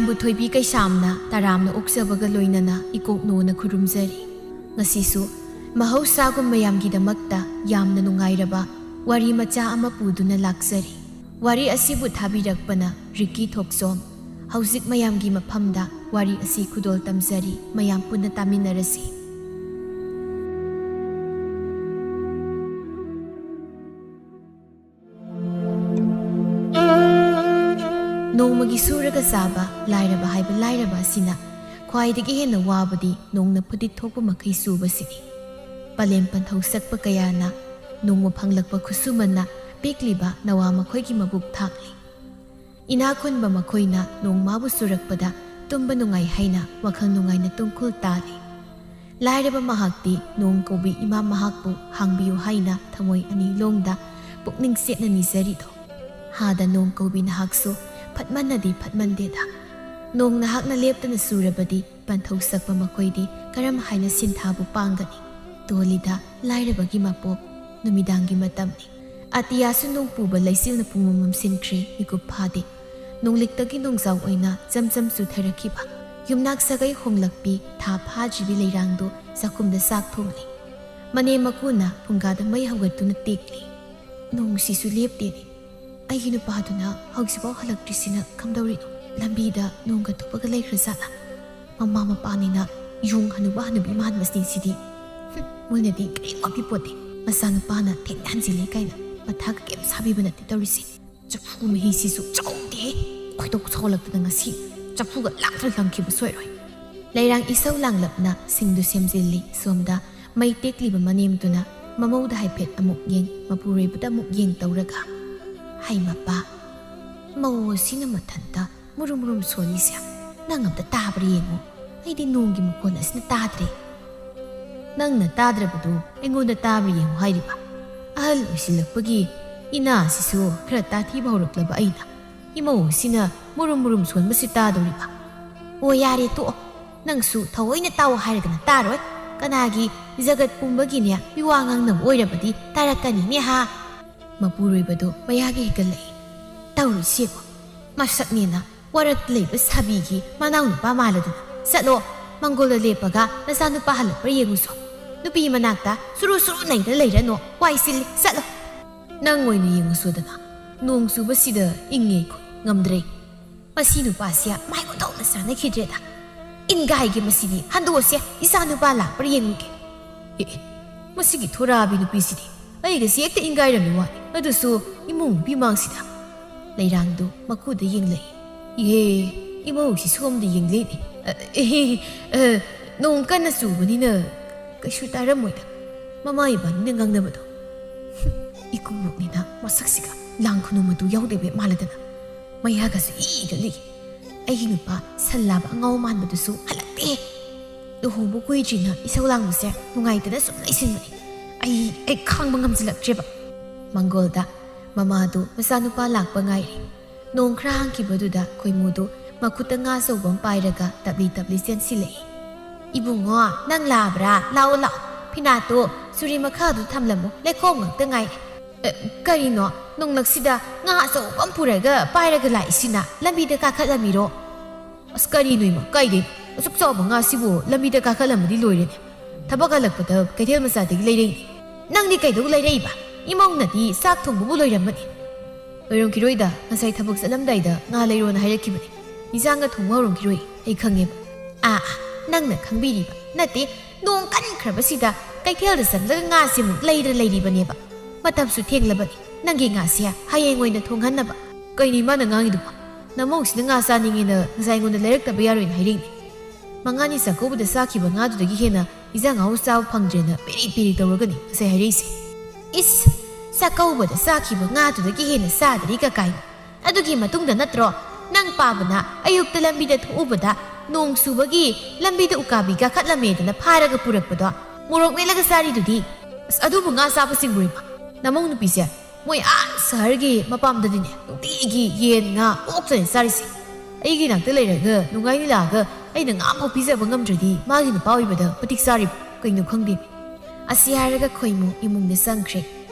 ꯃꯌꯥꯝꯕꯨ ꯊꯣꯏꯕꯤ ꯀꯩꯁꯥꯝꯅ ꯇꯔꯥꯝꯅ ꯑꯣꯛꯆꯕꯒ ꯂꯣꯏꯅꯅ ꯏꯀꯣꯛꯅꯣꯅ ꯈꯨꯔꯨꯝꯖꯔꯤ ꯉꯁꯤꯁꯨ ꯃꯍꯧꯁꯥꯒꯨꯝ ꯃꯌꯥꯝꯒꯤꯗꯃꯛꯇ ꯌꯥꯝꯅ ꯅꯨꯡꯉꯥꯏꯔꯕ ꯋꯥꯔꯤ ꯃꯆꯥ ꯑꯃ ꯄꯨꯗꯨꯅ ꯂꯥꯛꯆꯔꯤ ꯋꯥꯔꯤ ꯑꯁꯤꯕꯨ ꯊꯥꯕꯤꯔꯛꯄꯅ ꯔꯤꯀꯤ ꯊꯣꯛꯆꯣꯝ ꯍꯧꯖꯤꯛ ꯃꯌꯥꯝꯒꯤ ꯃꯐꯝꯗ ꯋꯥꯔꯤ ꯑꯁꯤ ꯈꯨꯗꯣꯜ ꯇꯝꯖꯔꯤ ꯃꯌꯥꯝ ꯄꯨꯟꯅ ꯇꯥꯃꯤꯟꯅꯔꯁꯤ ꯅꯣꯡꯃꯒꯤ ꯁꯨꯔꯒ ꯆꯥꯕ ꯂꯥꯏꯔꯕ ꯍꯥꯏꯕ ꯂꯥꯏꯔꯕ ꯑꯁꯤꯅ ꯈ꯭ꯋꯥꯏꯗꯒꯤ ꯍꯦꯟꯅ ꯋꯥꯕꯗꯤ ꯅꯣꯡꯅ ꯐꯨꯗꯤꯠ ꯊꯣꯛꯄ ꯃꯈꯩ ꯁꯨꯕꯁꯤꯅꯤ ꯄꯂꯦꯝ ꯄꯟꯊꯧ ꯁꯛꯄ ꯀꯌꯥꯅ ꯅꯣꯡꯃ ꯐꯪꯂꯛꯄ ꯈꯨꯠꯁꯨꯃꯟꯅ ꯄꯤꯛꯂꯤꯕ ꯅꯋꯥ ꯃꯈꯣꯏꯒꯤ ꯃꯕꯨꯛ ꯊꯥꯛꯂꯤ ꯏꯅꯥꯈꯨꯟꯕ ꯃꯈꯣꯏꯅ ꯅꯣꯡꯃꯕꯨ ꯁꯨꯔꯛꯄꯗ ꯇꯨꯝꯕ ꯅꯨꯡꯉꯥꯏ ꯍꯥꯏꯅ ꯋꯥꯈꯜ ꯅꯨꯡꯉꯥꯏꯅ ꯇꯨꯝꯈꯨꯜ ꯇꯥꯜꯂꯤ ꯂꯥꯏꯔꯕ ꯃꯍꯥꯛꯇꯤ ꯅꯣꯡ ꯀꯧꯕꯤ ꯏꯃꯥ ꯃꯍꯥꯛꯄꯨ ꯍꯥꯡꯕꯤꯌꯨ ꯍꯥꯏꯅ ꯊꯃꯣꯏ ꯑꯅꯤ ꯂꯣꯡꯗ ꯄꯨꯛꯅꯤꯡ ꯆꯦꯠꯅ ꯅꯤꯖꯔꯤꯗꯣ ꯍꯥꯗ ꯅꯣꯡ ꯀꯧꯕꯤ ꯅꯍꯥꯛꯁꯨ ꯐꯠꯃꯟꯅꯗꯤ ꯐꯠꯃꯟꯗꯦꯗ ꯅꯣꯡ ꯅꯍꯥꯛꯅ ꯂꯦꯞꯇꯅ ꯆꯨꯔꯕꯗꯤ ꯄꯟꯊꯧ ꯁꯛꯄ ꯃꯈꯣꯏꯗꯤ ꯀꯔꯝ ꯍꯥꯏꯅ ꯁꯤꯟꯊꯥꯕꯨ ꯄꯥꯡꯒꯅꯤ ꯇꯣꯜꯂꯤꯗ ꯂꯥꯏꯔꯕꯒꯤ ꯃꯄꯣꯛ ꯅꯨꯃꯤꯗꯥꯡꯒꯤ ꯃꯇꯝꯅꯤ ꯑꯇꯤꯌꯥꯁꯨ ꯅꯣꯡ ꯄꯨꯕ ꯂꯩꯆꯤꯜꯅ ꯄꯨꯡꯃꯝ ꯃꯝꯁꯤꯟꯈ꯭ꯔꯦ ꯃꯤꯀꯨꯞ ꯐꯥꯗꯦ ꯅꯣꯡꯂꯤꯛꯇꯒꯤ ꯅꯣꯡꯖꯥꯎ ꯑꯣꯏꯅ ꯆꯝꯆꯝ ꯆꯨꯊꯔꯛꯈꯤꯕ ꯌꯨꯝꯅꯥꯛ ꯁꯥꯒꯩ ꯍꯣꯡꯂꯛꯄꯤ ꯊꯥ ꯐꯥꯗ꯭ꯔꯤꯕꯤ ꯂꯩꯔꯥꯡꯗꯣ ꯆꯥꯛꯈꯨꯝꯗ ꯆꯥꯛ ꯊꯣꯡꯂꯤ ꯃꯅꯦ ꯃꯀꯨꯅ ꯐꯨꯡꯒꯥꯗ ꯃꯩ ꯍꯧꯒꯠꯇꯨꯅ ꯇꯦꯛꯂꯤ ꯅꯣꯡꯁꯤꯁꯨ ꯂꯦꯞꯇꯦꯅꯦ ꯑꯩꯒꯤ ꯅꯨꯄꯥꯗꯨꯅ ꯍꯧꯖꯤꯛꯐꯥꯎ ꯍꯜꯂꯛꯇ꯭ꯔꯤꯁꯤꯅ ꯀꯝꯗꯧꯔꯤꯅꯣ ꯂꯝꯕꯤꯗ ꯅꯣꯡꯒ ꯇꯨꯞꯄꯒ ꯂꯩꯈ꯭ꯔꯖꯥꯠꯂꯥ ꯃꯃꯥ ꯃꯄꯥꯅꯤꯅ ꯌꯣꯡ ꯍꯅꯨꯕ ꯍꯅꯨꯕꯤ ꯃꯥꯟꯕꯁꯤꯅꯤ ꯁꯤꯗꯤ ꯃꯣꯏꯅꯗꯤ ꯀꯔꯤꯝ ꯋꯥꯕꯤꯄꯣꯠꯇꯦ ꯃꯆꯥꯅꯨꯄꯥꯅ ꯊꯦꯡꯅ ꯍꯟꯖꯤꯜꯂꯦ ꯀꯥꯏꯅ ꯃꯊꯥꯒ ꯀꯩꯝ ꯁꯥꯕꯤꯕ ꯅꯠꯇꯦ ꯇꯧꯔꯤꯁꯤ ꯆꯐꯨ ꯃꯍꯤꯁꯤꯁꯨ ꯆꯥꯎꯗꯦ ꯈꯣꯏꯗꯧ ꯁꯥꯎꯒꯠꯂꯛꯇꯅ ꯉꯁꯤ ꯆꯐꯨꯒ ꯂꯥꯛꯇ꯭ꯔ ꯂꯪꯈꯤꯕ ꯁꯣꯏꯔꯣꯏ ꯂꯩꯔꯥꯡ ꯏꯁꯧ ꯂꯥꯡꯂꯞꯅ ꯁꯤꯡꯗꯨ ꯁꯦꯝꯖꯤꯜꯂꯤ ꯁꯣꯝꯗ ꯃꯩ ꯇꯦꯛꯂꯤꯕ ꯃꯅꯦꯝꯗꯨꯅ ꯃꯃꯧꯗ ꯍꯥꯏꯐꯦꯠ ꯑꯃꯨꯛ ꯌꯦꯡ ꯃꯄꯨꯔꯣꯏꯕꯗ ꯑꯃꯨꯛ ꯌꯦꯡ ꯇꯧꯔꯒ ꯍꯩ ꯃꯄꯥ ꯃꯧ ꯑꯁꯤꯅ ꯃꯊꯟꯇ ꯃꯨꯔꯨꯝ ꯃꯨꯔꯨꯝ ꯁꯣꯜꯂꯤꯁꯦ ꯅꯪ ꯑꯝꯇ ꯇꯥꯕ꯭ꯔꯥ ꯌꯦꯡꯉꯣ ꯑꯩꯗꯤ ꯅꯣꯡꯒꯤ ꯃꯈꯣꯟ ꯑꯁꯤꯅ ꯇꯥꯗ꯭ꯔꯦ ꯅꯪꯅ ꯇꯥꯗ꯭ꯔꯕꯗꯨ ꯑꯩꯉꯣꯟꯗ ꯇꯥꯕ꯭ꯔꯥ ꯌꯦꯡꯉꯣ ꯍꯥꯏꯔꯤꯕ ꯑꯍꯜ ꯑꯣꯏꯁꯤꯜꯂꯛꯄꯒꯤ ꯏꯅꯥꯁꯤꯁꯨ ꯈꯔ ꯇꯥꯊꯤꯕ ꯍꯧꯔꯛꯂꯕ ꯑꯩꯅ ꯏꯃꯧ ꯑꯁꯤꯅ ꯃꯨꯔꯨꯝ ꯃꯨꯔꯨꯝ ꯁꯣꯟꯕꯁꯤ ꯇꯥꯗꯧꯔꯤꯕ ꯑꯣ ꯌꯥꯔꯦ ꯇꯣꯛꯑꯣ ꯅꯪꯁꯨ ꯊꯑꯣꯏꯅ ꯇꯥꯎ ꯍꯥꯏꯔꯒꯅ ꯇꯥꯔꯣꯏ ꯀꯅꯥꯒꯤ ꯖꯒꯠ ꯄꯨꯝꯕꯒꯤꯅꯦ ꯃꯤꯋꯥ ꯉꯥꯡꯅꯕ ꯑꯣꯏꯔꯕꯗꯤ ꯇꯥꯔꯛꯀꯅꯤꯅꯦ ꯍꯥ ꯃꯄꯨꯔꯣꯏꯕꯗꯣ ꯃꯌꯥꯒꯤ ꯍꯦꯟꯒꯠꯂꯛꯏ ꯇꯧꯔꯤꯁꯦꯕꯣ ꯃꯁꯛꯅꯦꯅ ꯋꯥꯔꯛꯇ ꯂꯩꯕ ꯁꯥꯕꯤꯒꯤ ꯃꯅꯥꯎ ꯅꯨꯄꯥ ꯃꯥꯜꯂꯗꯅ ꯆꯠꯂꯣ ꯃꯪꯒꯣꯜꯗ ꯂꯦꯞꯄꯒ ꯅꯆꯥꯅꯨꯄꯥ ꯍꯜꯂꯛꯄ꯭ꯔꯥ ꯌꯦꯡꯉꯨꯁꯣ ꯅꯨꯄꯤ ꯃꯅꯥꯛꯇ ꯁꯨꯔꯨ ꯁꯨꯔꯨ ꯅꯩꯗ ꯂꯩꯔꯅꯣ ꯋꯥꯏ ꯁꯤꯜꯂꯤ ꯆꯠꯂꯣ ꯅꯪ ꯑꯣꯏꯅ ꯌꯦꯡꯉꯨꯁꯣꯗꯅ ꯅꯣꯡ ꯆꯨꯕꯁꯤꯗ ꯏꯪꯉꯦ ꯑꯩꯈꯣꯏ ꯉꯝꯗ꯭ꯔꯦ ꯃꯁꯤ ꯅꯨꯄꯥꯁꯦ ꯃꯥꯏ ꯑꯣꯟꯊꯣꯛꯅ ꯆꯥꯟꯅꯈꯤꯗ꯭ꯔꯦꯗ ꯏꯟꯒꯥꯏꯒꯤ ꯃꯁꯤꯗꯤ ꯍꯟꯗꯣꯛꯑꯁꯦ ꯏꯆꯥ ꯅꯨꯄꯥ ꯂꯥꯛꯄ꯭ꯔꯥ ꯌꯦꯡꯉꯨꯒꯦ ꯃꯁꯤꯒꯤ ꯊꯣꯔꯥꯕꯤ ꯅꯨꯄꯤꯁꯤꯗꯤ ꯑꯩꯒꯁꯤ ꯍꯦꯛꯇ ꯏꯟꯒꯥꯏꯔꯝꯃꯤ ꯋꯥꯅꯤ ꯑꯗꯨꯁꯨ ꯏꯃꯨꯡ ꯅꯨꯄꯤꯃꯥꯡꯁꯤꯗ ꯂꯩꯔꯥꯡꯗꯨ ꯃꯀꯨꯗ ꯌꯦꯡꯂꯛꯏ ꯏꯍꯦ ꯏꯃꯧꯁꯤ ꯁꯣꯝꯗ ꯌꯦꯡꯂꯛꯏꯅꯦ ꯅꯣꯡ ꯀꯟꯅ ꯆꯨꯕꯅꯤꯅ ꯀꯩꯁꯨ ꯇꯥꯔꯝꯃꯣꯏꯗ ꯃꯃꯥ ꯏꯕꯥꯅꯤꯅ ꯉꯥꯡꯅꯕꯗꯣ ꯏꯀꯨꯕꯣꯛꯅꯤꯅ ꯃꯁꯛꯁꯤꯒ ꯂꯥꯡ ꯈꯨꯅꯨ ꯃꯇꯨ ꯌꯥꯎꯗꯕ ꯃꯥꯜꯂꯗꯅ ꯃꯌꯥꯒꯁꯨ ꯏꯒꯠꯂꯤ ꯑꯩꯒꯤ ꯅꯨꯄꯥ ꯁꯟ ꯂꯥꯕ ꯑꯉꯥꯎ ꯃꯥꯟꯕꯗꯨꯁꯨ ꯍꯜꯂꯛꯇꯦ ꯂꯨꯍꯣꯡꯕ ꯀꯨꯏꯗ꯭ꯔꯤꯅ ꯏꯁꯧ ꯂꯥꯡꯕꯁꯦ ꯅꯨꯡꯉꯥꯏꯇꯅ ꯁꯨꯝ ꯂꯩꯁꯤꯟꯕꯅꯤ ꯑꯩ ꯈꯥꯡꯕ ꯉꯝꯁꯤꯜꯂꯛꯇ꯭ꯔꯦꯕ ꯃꯪꯒꯣꯜꯗ ꯃꯃꯥꯗꯨ ꯃꯆꯥꯅꯨꯄꯥ ꯂꯥꯛꯄ ꯉꯥꯏꯔꯤ ꯅꯣꯡ ꯈꯔ ꯍꯥꯡꯈꯤꯕꯗꯨꯗ ꯈꯣꯏꯃꯨꯗꯨ ꯃꯈꯨꯠꯇ ꯉꯥ ꯑꯆꯧꯕ ꯑꯃ ꯄꯥꯏꯔꯒ ꯇꯞꯂꯤ ꯇꯞꯂꯤ ꯆꯦꯟꯁꯤꯜꯂꯛꯏ ꯏꯕꯨꯡꯉꯣ ꯅꯪ ꯂꯥꯛꯑꯕ꯭ꯔꯥ ꯂꯥꯛꯑꯣ ꯂꯥꯛꯑꯣ ꯐꯤꯅꯥꯠꯇꯣ ꯆꯨꯔꯤ ꯃꯈꯥꯗꯨ ꯊꯝꯂꯝꯃꯨ ꯂꯩꯈꯣꯝ ꯉꯛꯇ ꯉꯥꯏꯔꯦ ꯀꯔꯤꯅꯣ ꯅꯣꯡꯂꯛꯁꯤꯗ ꯉꯥ ꯑꯆꯧꯕ ꯑꯃ ꯄꯨꯔꯒ ꯄꯥꯏꯔꯒ ꯂꯥꯛꯏꯁꯤꯅ ꯂꯝꯕꯤꯗ ꯀꯥꯈꯠꯂꯝꯃꯤꯔꯣ ꯑꯁ ꯀꯔꯤꯅꯣ ꯏꯃꯥ ꯀꯥꯏꯗꯩ ꯑꯁꯨꯛ ꯆꯥꯎꯕ ꯉꯥꯁꯤꯕꯨ ꯂꯝꯕꯤꯗ ꯀꯥꯈꯠꯂꯝꯃꯗꯤ ꯂꯣꯏꯔꯦꯅꯦ ꯊꯕꯛ ꯍꯜꯂꯛꯄꯗ ꯀꯩꯊꯦꯜ ꯃꯆꯥꯗꯒꯤ ꯂꯩꯔꯛꯏꯅꯤ ꯅꯪꯗꯤ ꯀꯩꯗꯧ ꯂꯩꯔꯛꯏꯕ ꯏꯃꯧꯅꯗꯤ ꯆꯥꯛ ꯊꯣꯡꯕꯕꯨ ꯂꯣꯏꯔꯝꯃꯅꯤ ꯂꯣꯏꯔꯝꯈꯤꯔꯣꯏꯗ ꯉꯁꯥꯏ ꯊꯕꯛ ꯆꯠꯂꯝꯗꯥꯏꯗ ꯉꯥ ꯂꯩꯔꯣꯅ ꯍꯥꯏꯔꯛꯈꯤꯕꯅꯤ ꯏꯟꯖꯥꯡꯒ ꯊꯣꯡꯕ ꯍꯧꯔꯝꯈꯤꯔꯣꯏ ꯑꯩ ꯈꯪꯉꯦꯕ ꯅꯪꯅ ꯈꯪꯕꯤꯔꯤꯕ ꯅꯠꯇꯦ ꯅꯣꯡ ꯀꯟꯈ꯭ꯔꯕꯁꯤꯗ ꯀꯩꯊꯦꯜꯗ ꯆꯠꯂꯒ ꯉꯥꯁꯤꯃꯨꯛ ꯂꯩꯔ ꯂꯩꯔꯤꯕꯅꯦꯕ ꯃꯇꯝꯁꯨ ꯊꯦꯡꯂꯕꯅꯤ ꯅꯪꯒꯤ ꯉꯥꯁꯦ ꯍꯌꯦꯡ ꯑꯣꯏꯅ ꯊꯣꯡꯍꯟꯅꯕ ꯀꯩꯅꯤ ꯃꯥꯅ ꯉꯥꯡꯉꯤꯗꯨꯕꯣ ꯅꯃꯧꯁꯤꯅ ꯉꯥ ꯆꯥꯅꯤꯡꯉꯦꯅ ꯉꯁꯥꯏ ꯑꯩꯉꯣꯟꯗ ꯂꯩꯔꯛꯇꯕ ꯌꯥꯔꯣꯏꯅ ꯍꯥꯏꯔꯛꯏꯅꯤ ꯃꯉꯥꯅꯤ ꯆꯥꯛꯀꯧꯕꯗ ꯆꯥꯈꯤꯕ ꯉꯥꯗꯨꯗꯒꯤ ꯍꯦꯟꯅ ꯏꯟꯖꯥꯡ ꯑꯍꯥꯎ ꯆꯥꯕ ꯐꯪꯗ꯭ꯔꯦꯅ ꯄꯦꯔꯤ ꯄꯦꯔꯤ ꯇꯧꯔꯒꯅꯤ ꯉꯁꯥꯏ ꯍꯥꯏꯔꯛꯏꯁꯦ ꯏꯁ ꯆꯥꯛꯀꯧꯕꯗ ꯆꯥꯈꯤꯕ ꯉꯥꯗꯨꯗꯒꯤ ꯍꯦꯟꯅ ꯆꯥꯗ꯭ꯔꯤ ꯀꯀꯥꯏꯅ ꯑꯗꯨꯒꯤ ꯃꯇꯨꯡꯗ ꯅꯠꯇ꯭ꯔꯣ ꯅꯪ ꯄꯥꯕꯅ ꯑꯌꯨꯛꯇ ꯂꯝꯕꯤꯗ ꯊꯣꯛꯎꯕꯗ ꯅꯣꯡ ꯆꯨꯕꯒꯤ ꯂꯝꯕꯤꯗ ꯎꯀꯥꯕꯤ ꯀꯥꯈꯠꯂꯝꯃꯦꯗꯅ ꯐꯥꯔꯒ ꯄꯨꯔꯛꯄꯗꯣ ꯃꯣꯔꯣꯛ ꯃꯦꯠꯂꯒ ꯆꯥꯔꯤꯗꯨꯗꯤ ꯑꯁ ꯑꯗꯨꯕꯨ ꯉꯥ ꯆꯥꯕꯁꯤꯡꯕꯨ ꯏꯃꯥ ꯅꯃꯧ ꯅꯨꯄꯤꯁꯦ ꯃꯣꯏ ꯁꯍꯔꯒꯤ ꯃꯄꯥꯝꯗꯗꯤꯅꯦ ꯅꯨꯡꯇꯤꯒꯤ ꯌꯦꯟ ꯉꯥ ꯑꯣꯛꯇꯅꯦ ꯆꯥꯔꯤꯁꯦ ꯑꯩꯒꯤ ꯅꯥꯛꯇ ꯂꯩꯔꯒ ꯅꯨꯡꯉꯥꯏꯅꯤ ꯂꯥꯛꯑꯒ ꯑꯩꯅ ꯉꯥ ꯑꯃꯐꯥꯎ ꯄꯤꯖꯕ ꯉꯝꯗ꯭ꯔꯗꯤ ꯃꯥꯒꯤ ꯅꯨꯄꯥ ꯑꯣꯏꯕꯗ ꯃꯇꯤꯛ ꯆꯥꯔꯤꯕ ꯀꯩꯅꯣ ꯈꯪꯗꯦ ꯑꯁꯤ ꯍꯥꯏꯔꯒ ꯈꯣꯏꯃꯨ ꯏꯃꯨꯡꯗ ꯆꯪꯈ꯭ꯔꯦ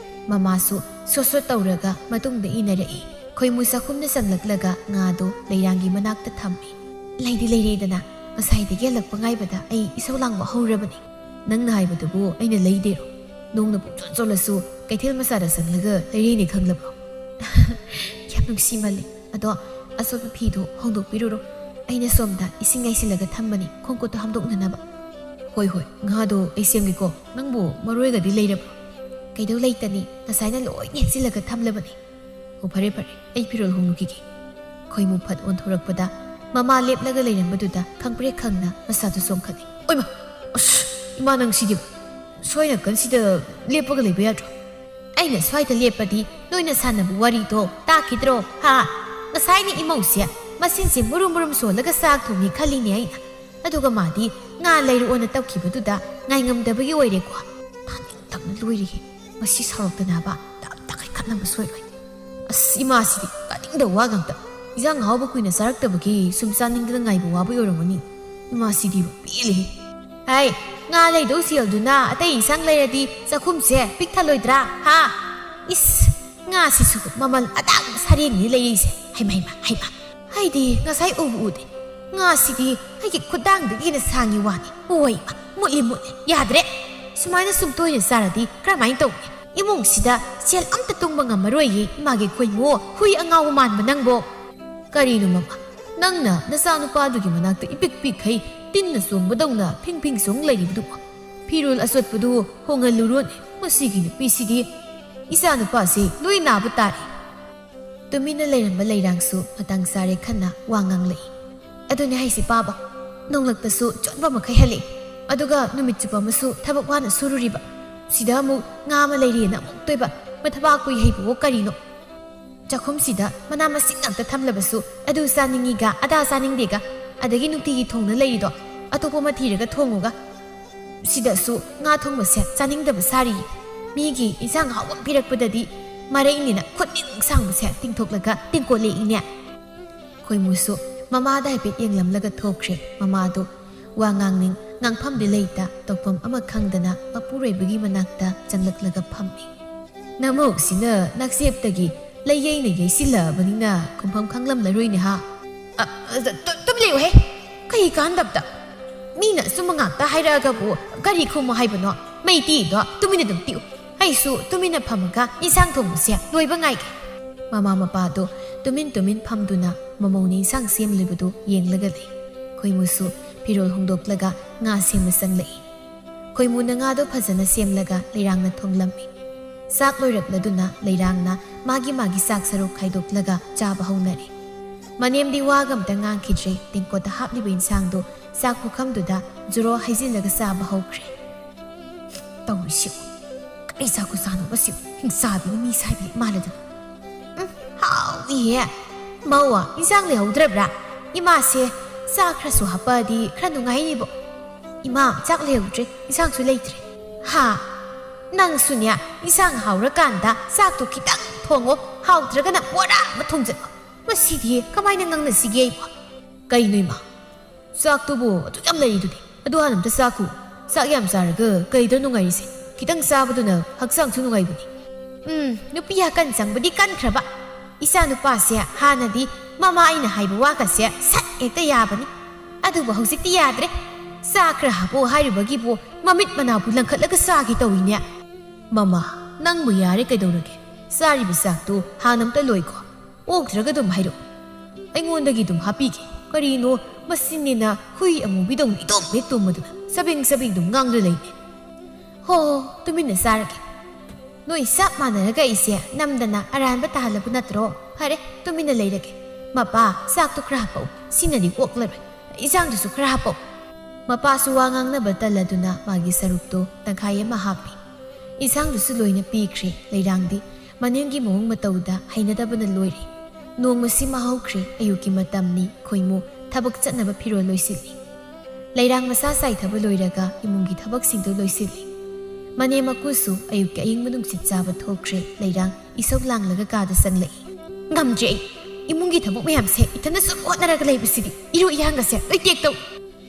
ꯃꯃꯥꯁꯨ ꯁꯣꯠ ꯁꯣꯠ ꯇꯧꯔꯒ ꯃꯇꯨꯡꯗ ꯏꯅꯔꯛꯏ ꯈꯣꯏꯃꯨ ꯆꯥꯛꯈꯨꯝꯗ ꯆꯪꯂꯛꯂꯒ ꯉꯥꯗꯣ ꯂꯩꯔꯥꯡꯒꯤ ꯃꯅꯥꯛꯇ ꯊꯝꯃꯤ ꯂꯩꯗꯤ ꯂꯩꯔꯦꯗꯅ ꯉꯁꯥꯏꯗꯒꯤ ꯍꯜꯂꯛꯄ ꯉꯥꯏꯕꯗ ꯑꯩ ꯏꯁꯧ ꯂꯥꯡꯕ ꯍꯧꯔꯕꯅꯤ ꯅꯪꯅ ꯍꯥꯏꯕꯗꯨꯕꯨ ꯑꯩꯅ ꯂꯩꯗꯦꯔꯣ ꯅꯣꯡꯅ ꯄꯨꯡꯆꯣꯠ ꯆꯣꯠꯂꯁꯨ ꯀꯩꯊꯦꯜ ꯃꯆꯥꯗ ꯆꯪꯂꯒ ꯂꯩꯔꯦꯅꯤ ꯈꯪꯂꯕ꯭ꯔꯣ ꯌꯥꯝ ꯅꯨꯡꯁꯤꯃꯜꯂꯤ ꯑꯗꯣ ꯑꯆꯣꯠꯄ ꯐꯤꯗꯣ ꯍꯣꯡꯗꯣꯛꯄꯤꯔꯨꯔꯣ ꯑꯩꯅ ꯁꯣꯝꯗ ꯏꯁꯤꯡ ꯉꯥꯏꯁꯤꯜꯂꯒ ꯊꯝꯕꯅꯤ ꯈꯣꯡꯈꯨꯠꯇꯣ ꯍꯥꯝꯗꯣꯛꯅꯅꯕ ꯍꯣꯏ ꯉꯥꯗꯣ ꯑꯩ ꯁꯦꯝꯒꯦꯀꯣ ꯅꯪꯕꯨ ꯃꯔꯣꯏꯒꯗꯤ ꯂꯩꯔꯕ꯭ꯔꯣ ꯀꯩꯗꯧ ꯂꯩꯇꯅꯤ ꯉꯁꯥꯏꯅ ꯂꯣꯏ ꯌꯦꯠꯁꯤꯜꯂꯒ ꯊꯝꯂꯕꯅꯤ ꯑꯣ ꯐꯔꯦ ꯑꯩ ꯐꯤꯔꯣꯜ ꯍꯣꯡꯗꯣꯛꯈꯤꯒꯦ ꯈꯣꯏꯃꯨ ꯐꯠ ꯑꯣꯟꯊꯣꯔꯛꯄꯗ ꯃꯃꯥ ꯂꯦꯞꯂꯒ ꯂꯩꯔꯝꯕꯗꯨꯗ ꯈꯪꯄ꯭ꯔꯦꯛ ꯈꯪꯅ ꯃꯁꯥꯗꯨ ꯆꯣꯡꯈꯠꯂꯤ ꯑꯣꯏꯃ ꯑꯁ ꯏꯃꯥ ꯅꯪ ꯁꯤꯗꯤ ꯁꯣꯏꯅ ꯀꯟꯁꯤꯗ ꯂꯦꯞꯄꯒ ꯂꯩꯕ ꯌꯥꯗ꯭ꯔꯣ ꯑꯩꯅ ꯁ꯭ꯋꯥꯏꯗ ꯂꯦꯞꯄꯗꯤ ꯅꯣꯏꯅ ꯁꯥꯟꯅꯕ ꯋꯥꯔꯤꯗꯣ ꯇꯥꯈꯤꯗ꯭ꯔꯣ ꯍꯥ ꯉꯁꯥꯏꯅ ꯏꯃꯧꯁꯦ ꯃꯁꯤꯟꯁꯦ ꯃꯨꯔꯨꯝ ꯁꯣꯜꯂꯒ ꯆꯥꯛ ꯊꯣꯡꯉꯤ ꯈꯜꯂꯤꯅꯦ ꯑꯩꯅ ꯑꯗꯨꯒ ꯃꯥꯗꯤ ꯉꯥ ꯂꯩꯔꯛꯑꯣꯅ ꯇꯧꯈꯤꯕꯗꯨꯗ ꯉꯥꯏꯉꯝꯗꯕꯒꯤ ꯑꯣꯏꯔꯦꯀꯣ ꯇꯞꯅ ꯂꯣꯏꯔꯤꯍꯦ ꯃꯁꯤ ꯁꯥꯎꯔꯛꯇꯅꯕ ꯇꯈꯩ ꯈꯠꯅꯕ ꯁꯣꯏꯔꯣꯏ ꯑꯁ ꯏꯃꯥꯁꯤꯗꯤ ꯇꯥꯅꯤꯡꯗꯕ ꯋꯥ ꯉꯥꯛꯇ ꯏꯟꯖꯥꯡ ꯍꯥꯎꯕ ꯀꯨꯏꯅ ꯆꯥꯔꯛꯇꯕꯒꯤ ꯁꯨꯝ ꯆꯥꯅꯤꯡꯗꯅ ꯉꯥꯏꯕ ꯋꯥꯕ ꯑꯣꯏꯔꯝꯒꯅꯤ ꯏꯃꯥꯁꯤꯗꯤ ꯄꯦꯜꯂꯦꯍꯦ ꯍꯥꯏ ꯉꯥ ꯂꯩꯗꯧ ꯁꯦꯜꯗꯨꯅ ꯑꯇꯩ ꯏꯟꯁꯥꯡ ꯂꯩꯔꯗꯤ ꯆꯥꯛꯈꯨꯝꯁꯦ ꯄꯤꯛ ꯊꯜꯂꯣꯏꯗ꯭ꯔꯥ ꯍꯥ ꯏꯁ ꯉꯥꯁꯤꯁꯨ ꯃꯃꯜ ꯑꯇꯥꯡꯕ ꯁꯔꯦꯡꯅꯤ ꯂꯩꯔꯤꯁꯦ ꯍꯩꯃ ꯍꯥꯏꯗꯤ ꯉꯁꯥꯏ ꯎꯗꯦ ꯉꯥꯁꯤꯗꯤ ꯑꯩꯒꯤ ꯈꯨꯠꯗꯥꯡꯗꯒꯤ ꯍꯦꯟꯅ ꯁꯥꯡꯉꯤ ꯋꯥꯅꯤ ꯍꯣꯏ ꯃꯨꯠꯂꯤ ꯌꯥꯗ꯭ꯔꯦ ꯁꯨꯃꯥꯏꯅ ꯁꯨꯝ ꯇꯣꯏꯅ ꯆꯥꯔꯗꯤ ꯀꯔꯝꯍꯥꯏꯅ ꯇꯧꯅꯤ ꯏꯃꯨꯡꯁꯤꯗ ꯁꯦꯜ ꯑꯝꯇ ꯇꯨꯡꯕ ꯉꯝꯃꯔꯣꯏꯌꯦ ꯏꯃꯥꯒꯤ ꯈꯣꯏꯃꯨ ꯍꯨꯏ ꯑꯉꯥꯎꯕ ꯃꯥꯟꯕ ꯅꯪꯕꯣ ꯀꯔꯤꯅꯣ ꯃꯃꯥ ꯅꯪꯅ ꯅꯆꯥꯅꯨꯄꯥꯗꯨꯒꯤ ꯃꯅꯥꯛꯇ ꯏꯄꯤꯛ ꯄꯤꯛꯈꯩ ꯇꯤꯟꯅ ꯆꯣꯡꯕꯗꯧꯅ ꯐꯤꯡ ꯆꯣꯡ ꯂꯩꯔꯤꯕꯗꯨꯕꯣ ꯐꯤꯔꯣꯜ ꯑꯆꯣꯠꯄꯗꯨ ꯍꯣꯡꯍꯜꯂꯨꯔꯣꯅꯦ ꯃꯁꯤꯒꯤ ꯅꯨꯄꯤꯁꯤꯗꯤ ꯏꯆꯥꯅꯨꯄꯥꯁꯤ ꯂꯣꯏ ꯅꯥꯕ ꯇꯥꯔꯦ ꯇꯨꯃꯤꯟꯅ ꯂꯩꯔꯝꯕ ꯂꯩꯔꯥꯡꯁꯨ ꯃꯇꯥꯡ ꯆꯥꯔꯦ ꯈꯟꯅ ꯋꯥ ꯉꯥꯡꯂꯛꯏ ꯑꯗꯨꯅꯦ ꯍꯥꯏꯁꯤ ꯄꯥꯕ ꯅꯣꯡꯂꯛꯇꯁꯨ ꯆꯣꯠꯄ ꯃꯈꯩ ꯍꯜꯂꯛꯏ ꯑꯗꯨꯒ ꯅꯨꯃꯤꯠ ꯆꯨꯞꯄ ꯑꯃꯁꯨ ꯊꯕꯛ ꯋꯥꯅ ꯁꯨꯔꯨꯔꯤꯕ ꯁꯤꯗ ꯑꯃꯨꯛ ꯉꯥ ꯑꯃ ꯂꯩꯔꯦꯅ ꯑꯃꯨꯛ ꯇꯣꯏꯕ ꯃꯊꯕꯥꯛ ꯀꯨꯏ ꯍꯩꯕꯋꯣ ꯀꯔꯤꯅꯣ ꯆꯥꯛꯈꯨꯝꯁꯤꯗ ꯃꯅꯥ ꯃꯁꯤꯡ ꯉꯥꯛꯇ ꯊꯝꯂꯕꯁꯨ ꯑꯗꯨ ꯆꯥꯅꯤꯡꯉꯤꯒ ꯑꯗꯥ ꯆꯥꯅꯤꯡꯗꯦꯒ ꯑꯗꯒꯤ ꯅꯨꯡꯇꯤꯒꯤ ꯊꯣꯡꯅ ꯂꯩꯔꯤꯗꯣ ꯑꯇꯣꯞꯄ ꯑꯃ ꯊꯤꯔꯒ ꯊꯣꯡꯉꯨꯒ ꯁꯤꯗꯁꯨ ꯉꯥ ꯊꯣꯡꯕꯁꯦ ꯆꯥꯅꯤꯡꯗꯕ ꯁꯥꯔꯤꯌꯦ ꯃꯤꯒꯤ ꯏꯟꯁꯥꯡ ꯍꯥꯎꯕ ꯄꯤꯔꯛꯄꯗꯗꯤ ꯃꯔꯩꯅꯤꯅ ꯈꯨꯠꯅꯤꯡ ꯁꯥꯡꯕꯁꯦ ꯇꯤꯡꯊꯣꯛꯂꯒ ꯇꯤꯡꯀꯣꯠꯂꯛꯏꯅꯦ ꯈꯣꯏꯃꯨꯁꯨ ꯃꯃꯥꯗ ꯍꯥꯏꯐꯦꯠ ꯌꯦꯡꯂꯝꯂꯒ ꯊꯣꯛꯈ꯭ꯔꯦ ꯃꯃꯥꯗꯣ ꯋꯥ ꯉꯥꯡꯐꯝꯗꯤ ꯂꯩꯇ ꯇꯧꯐꯝ ꯑꯃ ꯈꯪꯗꯅ ꯃꯄꯨꯔꯣꯏꯕꯒꯤ ꯃꯅꯥꯛꯇ ꯆꯪꯂꯛꯂꯒ ꯐꯝꯃꯤ ꯅꯃꯧꯁꯤꯅ ꯅꯥꯛꯆꯦꯞꯇꯒꯤ ꯂꯩꯌꯩꯅ ꯌꯩꯁꯤꯜꯂꯛꯑꯕꯅꯤꯅ ꯈꯨꯝꯐꯝ ꯈꯪꯂꯝꯂꯔꯣꯏꯅꯦ ꯍꯥ ꯇꯨꯝꯂꯤꯎꯍꯦ ꯀꯩ ꯀꯥꯟꯗꯕꯗ ꯃꯤꯅ ꯑꯆꯨꯝꯕ ꯉꯥꯛꯇ ꯍꯥꯏꯔꯛꯑꯒꯕꯨ ꯀꯔꯤ ꯈꯨꯝꯃꯣ ꯍꯥꯏꯕꯅꯣ ꯃꯩ ꯇꯤꯛꯏꯗꯣ ꯇꯨꯃꯤꯟꯅ ꯑꯗꯨꯝ ꯇꯤꯛꯎ ꯑꯩꯁꯨ ꯇꯨꯃꯤꯟꯅ ꯐꯝꯃꯒ ꯏꯟꯁꯥꯡ ꯊꯣꯡꯕꯁꯦ ꯂꯣꯏꯕ ꯉꯥꯏꯒꯦ ꯃꯃꯥ ꯃꯄꯥꯗꯣ ꯇꯨꯃꯤꯟ ꯐꯝꯗꯨꯅ ꯃꯃꯧꯅ ꯏꯟꯁꯥꯡ ꯁꯦꯝꯂꯤꯕꯗꯨ ꯌꯦꯡꯂꯒ ꯂꯩ ꯈꯣꯏꯃꯨꯁꯨ ꯐꯤꯔꯣꯜ ꯍꯣꯡꯗꯣꯛꯂꯒ ꯉꯥ ꯁꯦꯝꯕ ꯆꯪꯂꯛꯏ ꯈꯣꯏꯃꯨꯅ ꯉꯥꯗꯣ ꯐꯖꯅ ꯁꯦꯝꯂꯒ ꯂꯩꯔꯥꯡꯅ ꯊꯣꯡꯂꯝꯃꯤ ꯆꯥꯛ ꯂꯣꯏꯔꯛꯂꯗꯨꯅ ꯂꯩꯔꯥꯡꯅ ꯃꯥꯒꯤ ꯆꯥꯛ ꯁꯔꯨꯛ ꯈꯥꯏꯗꯣꯛꯂꯒ ꯆꯥꯕ ꯍꯧꯅꯔꯤ ꯃꯅꯦꯝꯗꯤ ꯋꯥꯒ ꯑꯝꯇ ꯉꯥꯡꯈꯤꯗ꯭ꯔꯦ ꯇꯦꯡꯀꯣꯠꯇ ꯍꯥꯞꯂꯤꯕ ꯏꯟꯁꯥꯡꯗꯣ ꯆꯥꯛ ꯄꯨꯈꯝꯗꯨꯗ ꯖꯨꯔꯣ ꯍꯩꯖꯤꯜꯂꯒ ꯆꯥꯕ ꯍꯧꯈ꯭ꯔꯦ ꯇꯧꯔꯤꯁꯤꯕꯨ ꯀꯔꯤ ꯆꯥꯛꯀꯨ ꯆꯥꯅꯣꯕꯁꯤꯕꯨ ꯍꯤꯡꯆꯥꯕꯤꯅꯤ ꯃꯤ ꯁꯥꯏꯕꯤ ꯃꯥꯜꯂꯗꯅ ꯍꯥꯎꯏꯍꯦ ꯃꯧ ꯏꯟꯁꯥꯡ ꯂꯩꯍꯧꯗ꯭ꯔꯕ꯭ꯔꯥ ꯏꯃꯥꯁꯦ ꯆꯥꯛ ꯈꯔꯁꯨ ꯍꯥꯞꯄꯛꯑꯗꯤ ꯈꯔ ꯅꯨꯡꯉꯥꯏꯅꯤꯕꯣ ꯏꯃꯥ ꯆꯥꯛ ꯂꯩꯍꯧꯗ꯭ꯔꯦ ꯏꯟꯁꯥꯡꯁꯨ ꯂꯩꯇ꯭ꯔꯦ ꯍꯥ ꯅꯪꯁꯨꯅꯦ ꯏꯟꯁꯥꯡ ꯍꯥꯎꯔꯀꯥꯟꯗ ꯆꯥꯛꯇꯣ ꯈꯤꯇꯪ ꯊꯣꯡꯉꯣ ꯍꯥꯎꯇ꯭ꯔꯒꯅ ꯕꯣꯔꯥ ꯑꯃ ꯊꯣꯡꯖꯜꯂꯣ ꯃꯁꯤꯗꯤ ꯀꯃꯥꯏꯅ ꯉꯪꯅꯁꯤꯒꯦ ꯑꯩꯕꯣ ꯀꯩꯅꯣ ꯏꯃꯥ ꯆꯥꯛꯇꯨꯕꯨ ꯑꯗꯨ ꯌꯥꯝ ꯂꯩꯔꯤꯗꯨꯗꯤ ꯑꯗꯨ ꯍꯥꯟꯅ ꯑꯝꯇ ꯆꯥꯈꯣ ꯆꯥꯛ ꯌꯥꯝ ꯆꯥꯔꯒ ꯀꯩꯗ ꯅꯨꯡꯉꯥꯏꯔꯤꯁꯦ ꯈꯤꯇꯪ ꯆꯥꯕꯗꯨꯅ ꯍꯛꯆꯥꯡꯁꯨ ꯅꯨꯡꯉꯥꯏꯕꯅꯤ ꯅꯨꯄꯤ ꯍꯥꯀꯟ ꯆꯪꯕꯗꯤ ꯀꯟꯈ꯭ꯔꯕ ꯏꯆꯥ ꯅꯨꯄꯥꯁꯦ ꯍꯥꯟꯅꯗꯤ ꯃꯃꯥ ꯑꯩꯅ ꯍꯥꯏꯕ ꯋꯥꯒꯁꯦ ꯁꯠ ꯍꯦꯛꯇ ꯌꯥꯕꯅꯤ ꯑꯗꯨꯕꯨ ꯍꯧꯖꯤꯛꯇꯤ ꯌꯥꯗ꯭ꯔꯦ ꯆꯥꯛ ꯈꯔ ꯍꯥꯞꯄꯣ ꯍꯥꯏꯔꯨꯕꯒꯤꯕꯨ ꯃꯃꯤꯠ ꯃꯅꯥꯕꯨ ꯂꯪꯈꯠꯂꯒ ꯆꯥꯒꯦ ꯇꯧꯏꯅꯦ ꯃꯃꯥ ꯅꯪꯕꯨ ꯌꯥꯔꯦ ꯀꯩꯗꯧꯔꯒꯦ ꯆꯥꯔꯤꯕ ꯆꯥꯛꯇꯨ ꯍꯥꯟꯅ ꯑꯝꯇ ꯂꯣꯏꯀꯣ ꯑꯣꯛꯇ꯭ꯔꯒ ꯑꯗꯨꯝ ꯍꯥꯏꯔꯛꯑꯣ ꯑꯩꯉꯣꯟꯗꯒꯤ ꯑꯗꯨꯝ ꯍꯥꯞꯄꯤꯒꯦ ꯀꯔꯤꯅꯣ ꯃꯁꯤꯅꯦꯅ ꯍꯨꯏ ꯑꯃꯨꯕꯤꯗꯧꯅ ꯏꯇꯣꯝ ꯍꯦꯛ ꯇꯨꯝꯕꯗꯨꯅ ꯆꯕꯦꯡ ꯑꯗꯨꯝ ꯉꯥꯡꯗꯨꯅ ꯂꯩꯅꯦ ꯍꯣ ꯇꯨꯃꯤꯟꯅ ꯆꯥꯔꯒꯦ ꯅꯣꯏ ꯆꯞ ꯃꯥꯟꯅꯔꯒ ꯑꯩꯁꯦ ꯅꯝꯗꯅ ꯑꯔꯥꯟꯕ ꯇꯥꯍꯜꯂꯕ ꯅꯠꯇ꯭ꯔꯣ ꯐꯔꯦ ꯇꯨꯃꯤꯟꯅ ꯂꯩꯔꯒꯦ ꯃꯄꯥ ꯆꯥꯛꯇꯨ ꯈꯔ ꯍꯥꯞꯄꯛꯎ ꯁꯤꯅꯗꯤ ꯑꯣꯛꯂꯔꯣꯏ ꯏꯟꯁꯥꯡꯗꯨꯁꯨ ꯈꯔ ꯍꯥꯞꯄꯛꯎ ꯃꯄꯥꯁꯨ ꯋꯥ ꯉꯥꯡꯅꯕ ꯇꯜꯂꯗꯨꯅ ꯃꯥꯒꯤ ꯁꯔꯨꯛꯇꯣ ꯇꯪꯈꯥꯏ ꯑꯃ ꯍꯥꯞꯄꯤ ꯏꯟꯁꯥꯡꯗꯨꯁꯨ ꯂꯣꯏꯅ ꯄꯤꯈ꯭ꯔꯦ ꯂꯩꯔꯥꯡꯗꯤ ꯃꯅꯦꯝꯒꯤ ꯃꯑꯣꯡ ꯃꯇꯧꯗ ꯍꯩꯅꯗꯕꯅ ꯂꯣꯏꯔꯦ ꯅꯣꯡꯃꯁꯤ ꯍꯧꯈ꯭ꯔꯦ ꯑꯌꯨꯛꯀꯤ ꯃꯇꯝꯅꯤ ꯈꯣꯏꯃꯨ ꯊꯕꯛ ꯆꯠꯅꯕ ꯐꯤꯔꯣꯜ ꯂꯣꯏꯁꯤꯜꯂꯤ ꯂꯩꯔꯥꯡ ꯃꯁꯥ ꯆꯥꯏꯊꯕ ꯂꯣꯏꯔꯒ ꯏꯃꯨꯡꯒꯤ ꯊꯕꯛꯁꯤꯡꯗꯨ ꯂꯣꯏꯁꯤꯜꯂꯤ ꯃꯅꯦꯝ ꯃꯀꯨꯁꯨ ꯑꯌꯨꯛꯀꯤ ꯑꯏꯪꯕ ꯅꯨꯡꯁꯤꯠ ꯆꯥꯕ ꯊꯣꯛꯈ꯭ꯔꯦ ꯂꯩꯔꯥꯡ ꯏꯁꯧ ꯂꯥꯡꯂꯒ ꯀꯥꯗ ꯆꯪꯂꯛꯏ ꯉꯝꯗ꯭ꯔꯦ ꯑꯩ ꯏꯃꯨꯡꯒꯤ ꯊꯕꯛ ꯃꯌꯥꯝꯁꯦ ꯏꯊꯟꯗ ꯁꯨꯝ ꯍꯣꯠꯅꯔꯒ ꯂꯩꯕꯁꯤꯗꯤ ꯏꯔꯨ ꯏꯌꯥꯡꯒꯁꯦ ꯂꯣꯏ ꯇꯦꯛ ꯇꯧ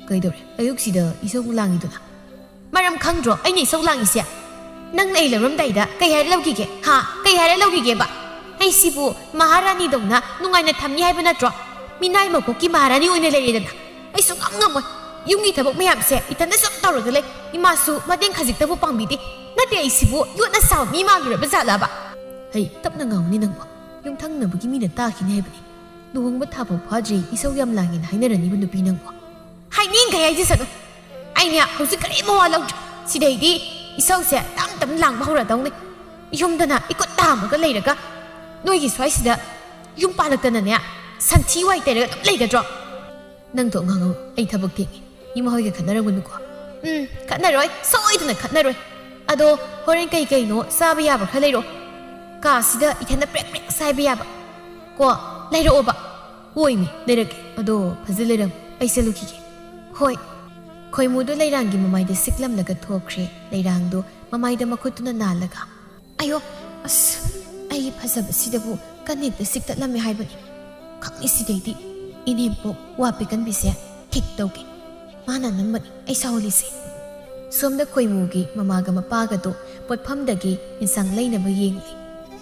ꯀꯩꯗꯧꯔꯦ ꯑꯌꯨꯛꯁꯤꯗ ꯏꯁꯧ ꯂꯥꯡꯉꯤꯗꯨꯅ ꯃꯔꯝ ꯈꯪꯗ꯭ꯔꯣ ꯑꯩꯅ ꯏꯁꯧ ꯂꯥꯡꯉꯤꯁꯦ ꯅꯪꯅ ꯑꯩ ꯂꯧꯔꯝꯗꯥꯏꯗ ꯀꯩ ꯍꯥꯏꯔ ꯂꯧꯈꯤꯒꯦ ꯍꯥ ꯀꯩ ꯍꯥꯏꯔ ꯂꯧꯈꯤꯒꯦꯕ ꯑꯩꯁꯤꯕꯨ ꯃꯍꯥꯔꯥꯅꯤꯗꯧꯅ ꯅꯨꯡꯉꯥꯏꯅ ꯊꯝꯅꯤ ꯍꯥꯏꯕ ꯅꯠꯇ꯭ꯔꯣ ꯃꯤꯅꯥꯏ ꯃꯄꯣꯛꯀꯤ ꯃꯍꯥꯔꯥꯅꯤ ꯑꯣꯏꯅ ꯂꯩꯔꯦꯗꯅ ꯑꯩ ꯁꯨꯡꯉꯝ ꯉꯝꯃꯣꯏ ꯌꯨꯝꯒꯤ ꯊꯕꯛ ꯃꯌꯥꯝꯁꯦ ꯏꯊꯟꯇ ꯁꯨꯝ ꯇꯧꯔꯒ ꯂꯩ ꯏꯃꯥꯁꯨ ꯃꯇꯦꯡ ꯈꯖꯤꯛꯇꯕꯨ ꯄꯥꯡꯕꯤꯗꯦ ꯅꯠꯇꯦ ꯑꯩꯁꯤꯕꯨ ꯌꯣꯠꯅ ꯁꯥꯕ ꯃꯤ ꯃꯥꯜꯂꯨꯔꯕ ꯖꯥꯠꯂꯕ ꯍꯩ ꯇꯞꯅ ꯉꯥꯡꯉꯨꯅꯤ ꯅꯪꯕꯨ ꯌꯨꯝꯊꯪꯅꯕꯒꯤ ꯃꯤꯅ ꯇꯥꯈꯤꯅꯤ ꯍꯥꯏꯕꯅꯤ ꯂꯨꯍꯣꯡꯕ ꯊꯥꯐꯥꯎ ꯐꯥꯗ꯭ꯔꯤ ꯏꯁꯧ ꯌꯥꯝ ꯂꯥꯡꯉꯦꯅ ꯍꯥꯏꯅꯔꯅꯤꯕ ꯅꯨꯄꯤ ꯅꯪꯕꯨ ꯍꯥꯏꯅꯤꯡꯈꯩ ꯍꯥꯏꯖꯁꯅꯨ ꯑꯩꯅꯦ ꯍꯧꯖꯤꯛ ꯀꯔꯤꯝ ꯃꯋꯥ ꯂꯧꯗ꯭ꯔꯦ ꯁꯤꯗꯩꯗꯤ ꯏꯁꯧꯁꯦ ꯇꯝ ꯇꯝ ꯂꯥꯡꯕ ꯍꯧꯔꯗꯧꯅꯤ ꯌꯨꯝꯗꯅ ꯏꯀꯨꯠ ꯇꯥꯝꯃꯒ ꯂꯩꯔꯒ ꯅꯣꯏꯒꯤ ꯁ꯭ꯋꯥꯏꯁꯤꯗ ꯌꯨꯝ ꯄꯥꯜꯂꯛꯇꯅꯅꯦ ꯁꯟꯊꯤ ꯋꯥꯏ ꯇꯩꯔꯒ ꯑꯗꯨꯝ ꯂꯩꯒꯗ꯭ꯔꯣ ꯅꯪꯗꯣ ꯉꯥꯡꯉꯧ ꯑꯩ ꯊꯕꯛ ꯊꯦꯡꯉꯤ ꯏꯃꯥ ꯍꯣꯏꯒ ꯈꯠꯅꯔꯝꯒꯅꯨꯀꯣ ꯈꯠꯅꯔꯣꯏ ꯁꯣꯏꯗꯅ ꯈꯠꯅꯔꯣꯏ ꯑꯗꯣ ꯍꯣꯔꯦꯟ ꯀꯩꯅꯣ ꯆꯥꯕ ꯌꯥꯕ ꯈꯔ ꯂꯩꯔꯣ ꯀꯥꯁꯤꯗ ꯏꯊꯟꯗ ꯄ꯭ꯔꯦꯛ ꯄ꯭ꯔꯦꯛ ꯁꯥꯏꯕ ꯌꯥꯕ ꯀꯣ ꯂꯩꯔꯛꯑꯣꯕ ꯍꯣꯏꯅꯦ ꯂꯩꯔꯛꯀꯦ ꯑꯗꯣ ꯐꯖ ꯂꯩꯔꯝ ꯑꯩ ꯆꯠꯂꯨꯈꯤꯒꯦ ꯍꯣꯏ ꯈꯣꯏꯃꯨꯗꯣ ꯂꯩꯔꯥꯡꯒꯤ ꯃꯃꯥꯏꯗ ꯁꯤꯛꯂꯝꯂꯒ ꯊꯣꯛꯈ꯭ꯔꯦ ꯂꯩꯔꯥꯡꯗꯣ ꯃꯃꯥꯏꯗ ꯃꯈꯨꯠꯇꯨꯅ ꯅꯥꯜꯂꯒ ꯑꯌꯣ ꯑꯁ ꯑꯩꯒꯤ ꯐꯖꯕꯁꯤꯗꯕꯨ ꯀꯅꯦꯛꯇ ꯁꯤꯛꯇꯠꯂꯝꯃꯦ ꯍꯥꯏꯕꯅꯤ ꯈꯪꯅꯤ ꯁꯤꯗꯩꯗꯤ ꯏꯅꯦꯝꯄꯣꯛ ꯋꯥ ꯄꯦꯀꯟꯕꯤꯁꯦ ꯊꯤꯛ ꯇꯧꯒꯦ ꯃꯥꯅ ꯅꯝꯕꯅꯤ ꯑꯩ ꯁꯥꯎꯍꯜꯂꯤꯁꯦ ꯁꯣꯝꯗ ꯈꯣꯏꯃꯨꯒꯤ ꯃꯃꯥꯒ ꯃꯄꯥꯒꯗꯣ ꯄꯣꯠꯐꯝꯗꯒꯤ ꯏꯟꯁꯥꯡ ꯂꯩꯅꯕ ꯌꯦꯡꯂꯤ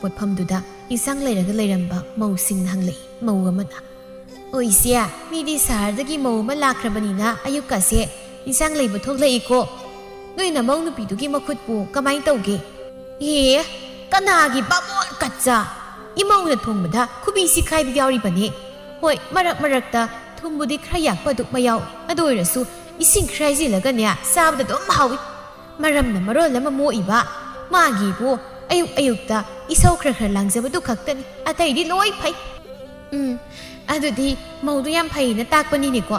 ꯄꯣꯠꯐꯝꯗꯨꯗ ꯏꯟꯁꯥꯡ ꯂꯩꯔꯒ ꯂꯩꯔꯝꯕ ꯃꯧꯁꯤꯡꯅ ꯍꯪꯂꯛꯏ ꯃꯧ ꯑꯃꯅ ꯑꯣ ꯏꯆꯦ ꯃꯤꯗꯤ ꯁꯍꯔꯗꯒꯤ ꯃꯧ ꯑꯃ ꯂꯥꯛꯈ꯭ꯔꯕꯅꯤꯅ ꯑꯌꯨꯛꯀꯁꯦ ꯏꯟꯁꯥꯡ ꯂꯩꯕ ꯊꯣꯛꯂꯛꯏꯀꯣ ꯅꯣꯏ ꯅꯃꯧ ꯅꯨꯄꯤꯗꯨꯒꯤ ꯃꯈꯨꯠꯄꯨ ꯀꯃꯥꯏꯅ ꯇꯧꯒꯦ ꯑꯦ ꯀꯅꯥꯒꯤ ꯕꯥꯃꯣꯟ ꯀꯠꯆꯥ ꯏꯃꯧꯅ ꯊꯣꯡꯕꯗ ꯈꯨꯕꯤꯁꯤ ꯈꯥꯏꯕ ꯌꯥꯎꯔꯤꯕꯅꯤ ꯍꯣꯏ ꯃꯔꯛ ꯃꯔꯛꯇ ꯊꯨꯝꯕꯨꯗꯤ ꯈꯔ ꯌꯥꯛꯄ ꯑꯗꯨꯛ ꯃꯌꯥꯎꯏ ꯑꯗꯨ ꯑꯣꯏꯔꯁꯨ ꯏꯁꯤꯡ ꯈꯔ ꯍꯩꯖꯤꯜꯂꯒꯅꯦ ꯆꯥꯕꯗ ꯑꯗꯨꯝ ꯍꯥꯎꯏ ꯃꯔꯝꯅ ꯃꯔꯣꯜ ꯑꯃ ꯃꯣꯛꯏꯕ ꯃꯥꯒꯤꯕꯨ ꯑꯌꯨꯛ ꯑꯌꯨꯛꯇ ꯏꯁꯧ ꯈꯔ ꯈꯔ ꯂꯥꯡꯖꯕꯗꯨ ꯈꯛꯇꯅꯤ ꯑꯇꯩꯗꯤ ꯂꯣꯏ ꯐꯩ ꯑꯗꯨꯗꯤ ꯃꯧꯗꯨ ꯌꯥꯝ ꯐꯩꯅ ꯇꯥꯛꯄꯅꯤꯅꯦꯀꯣ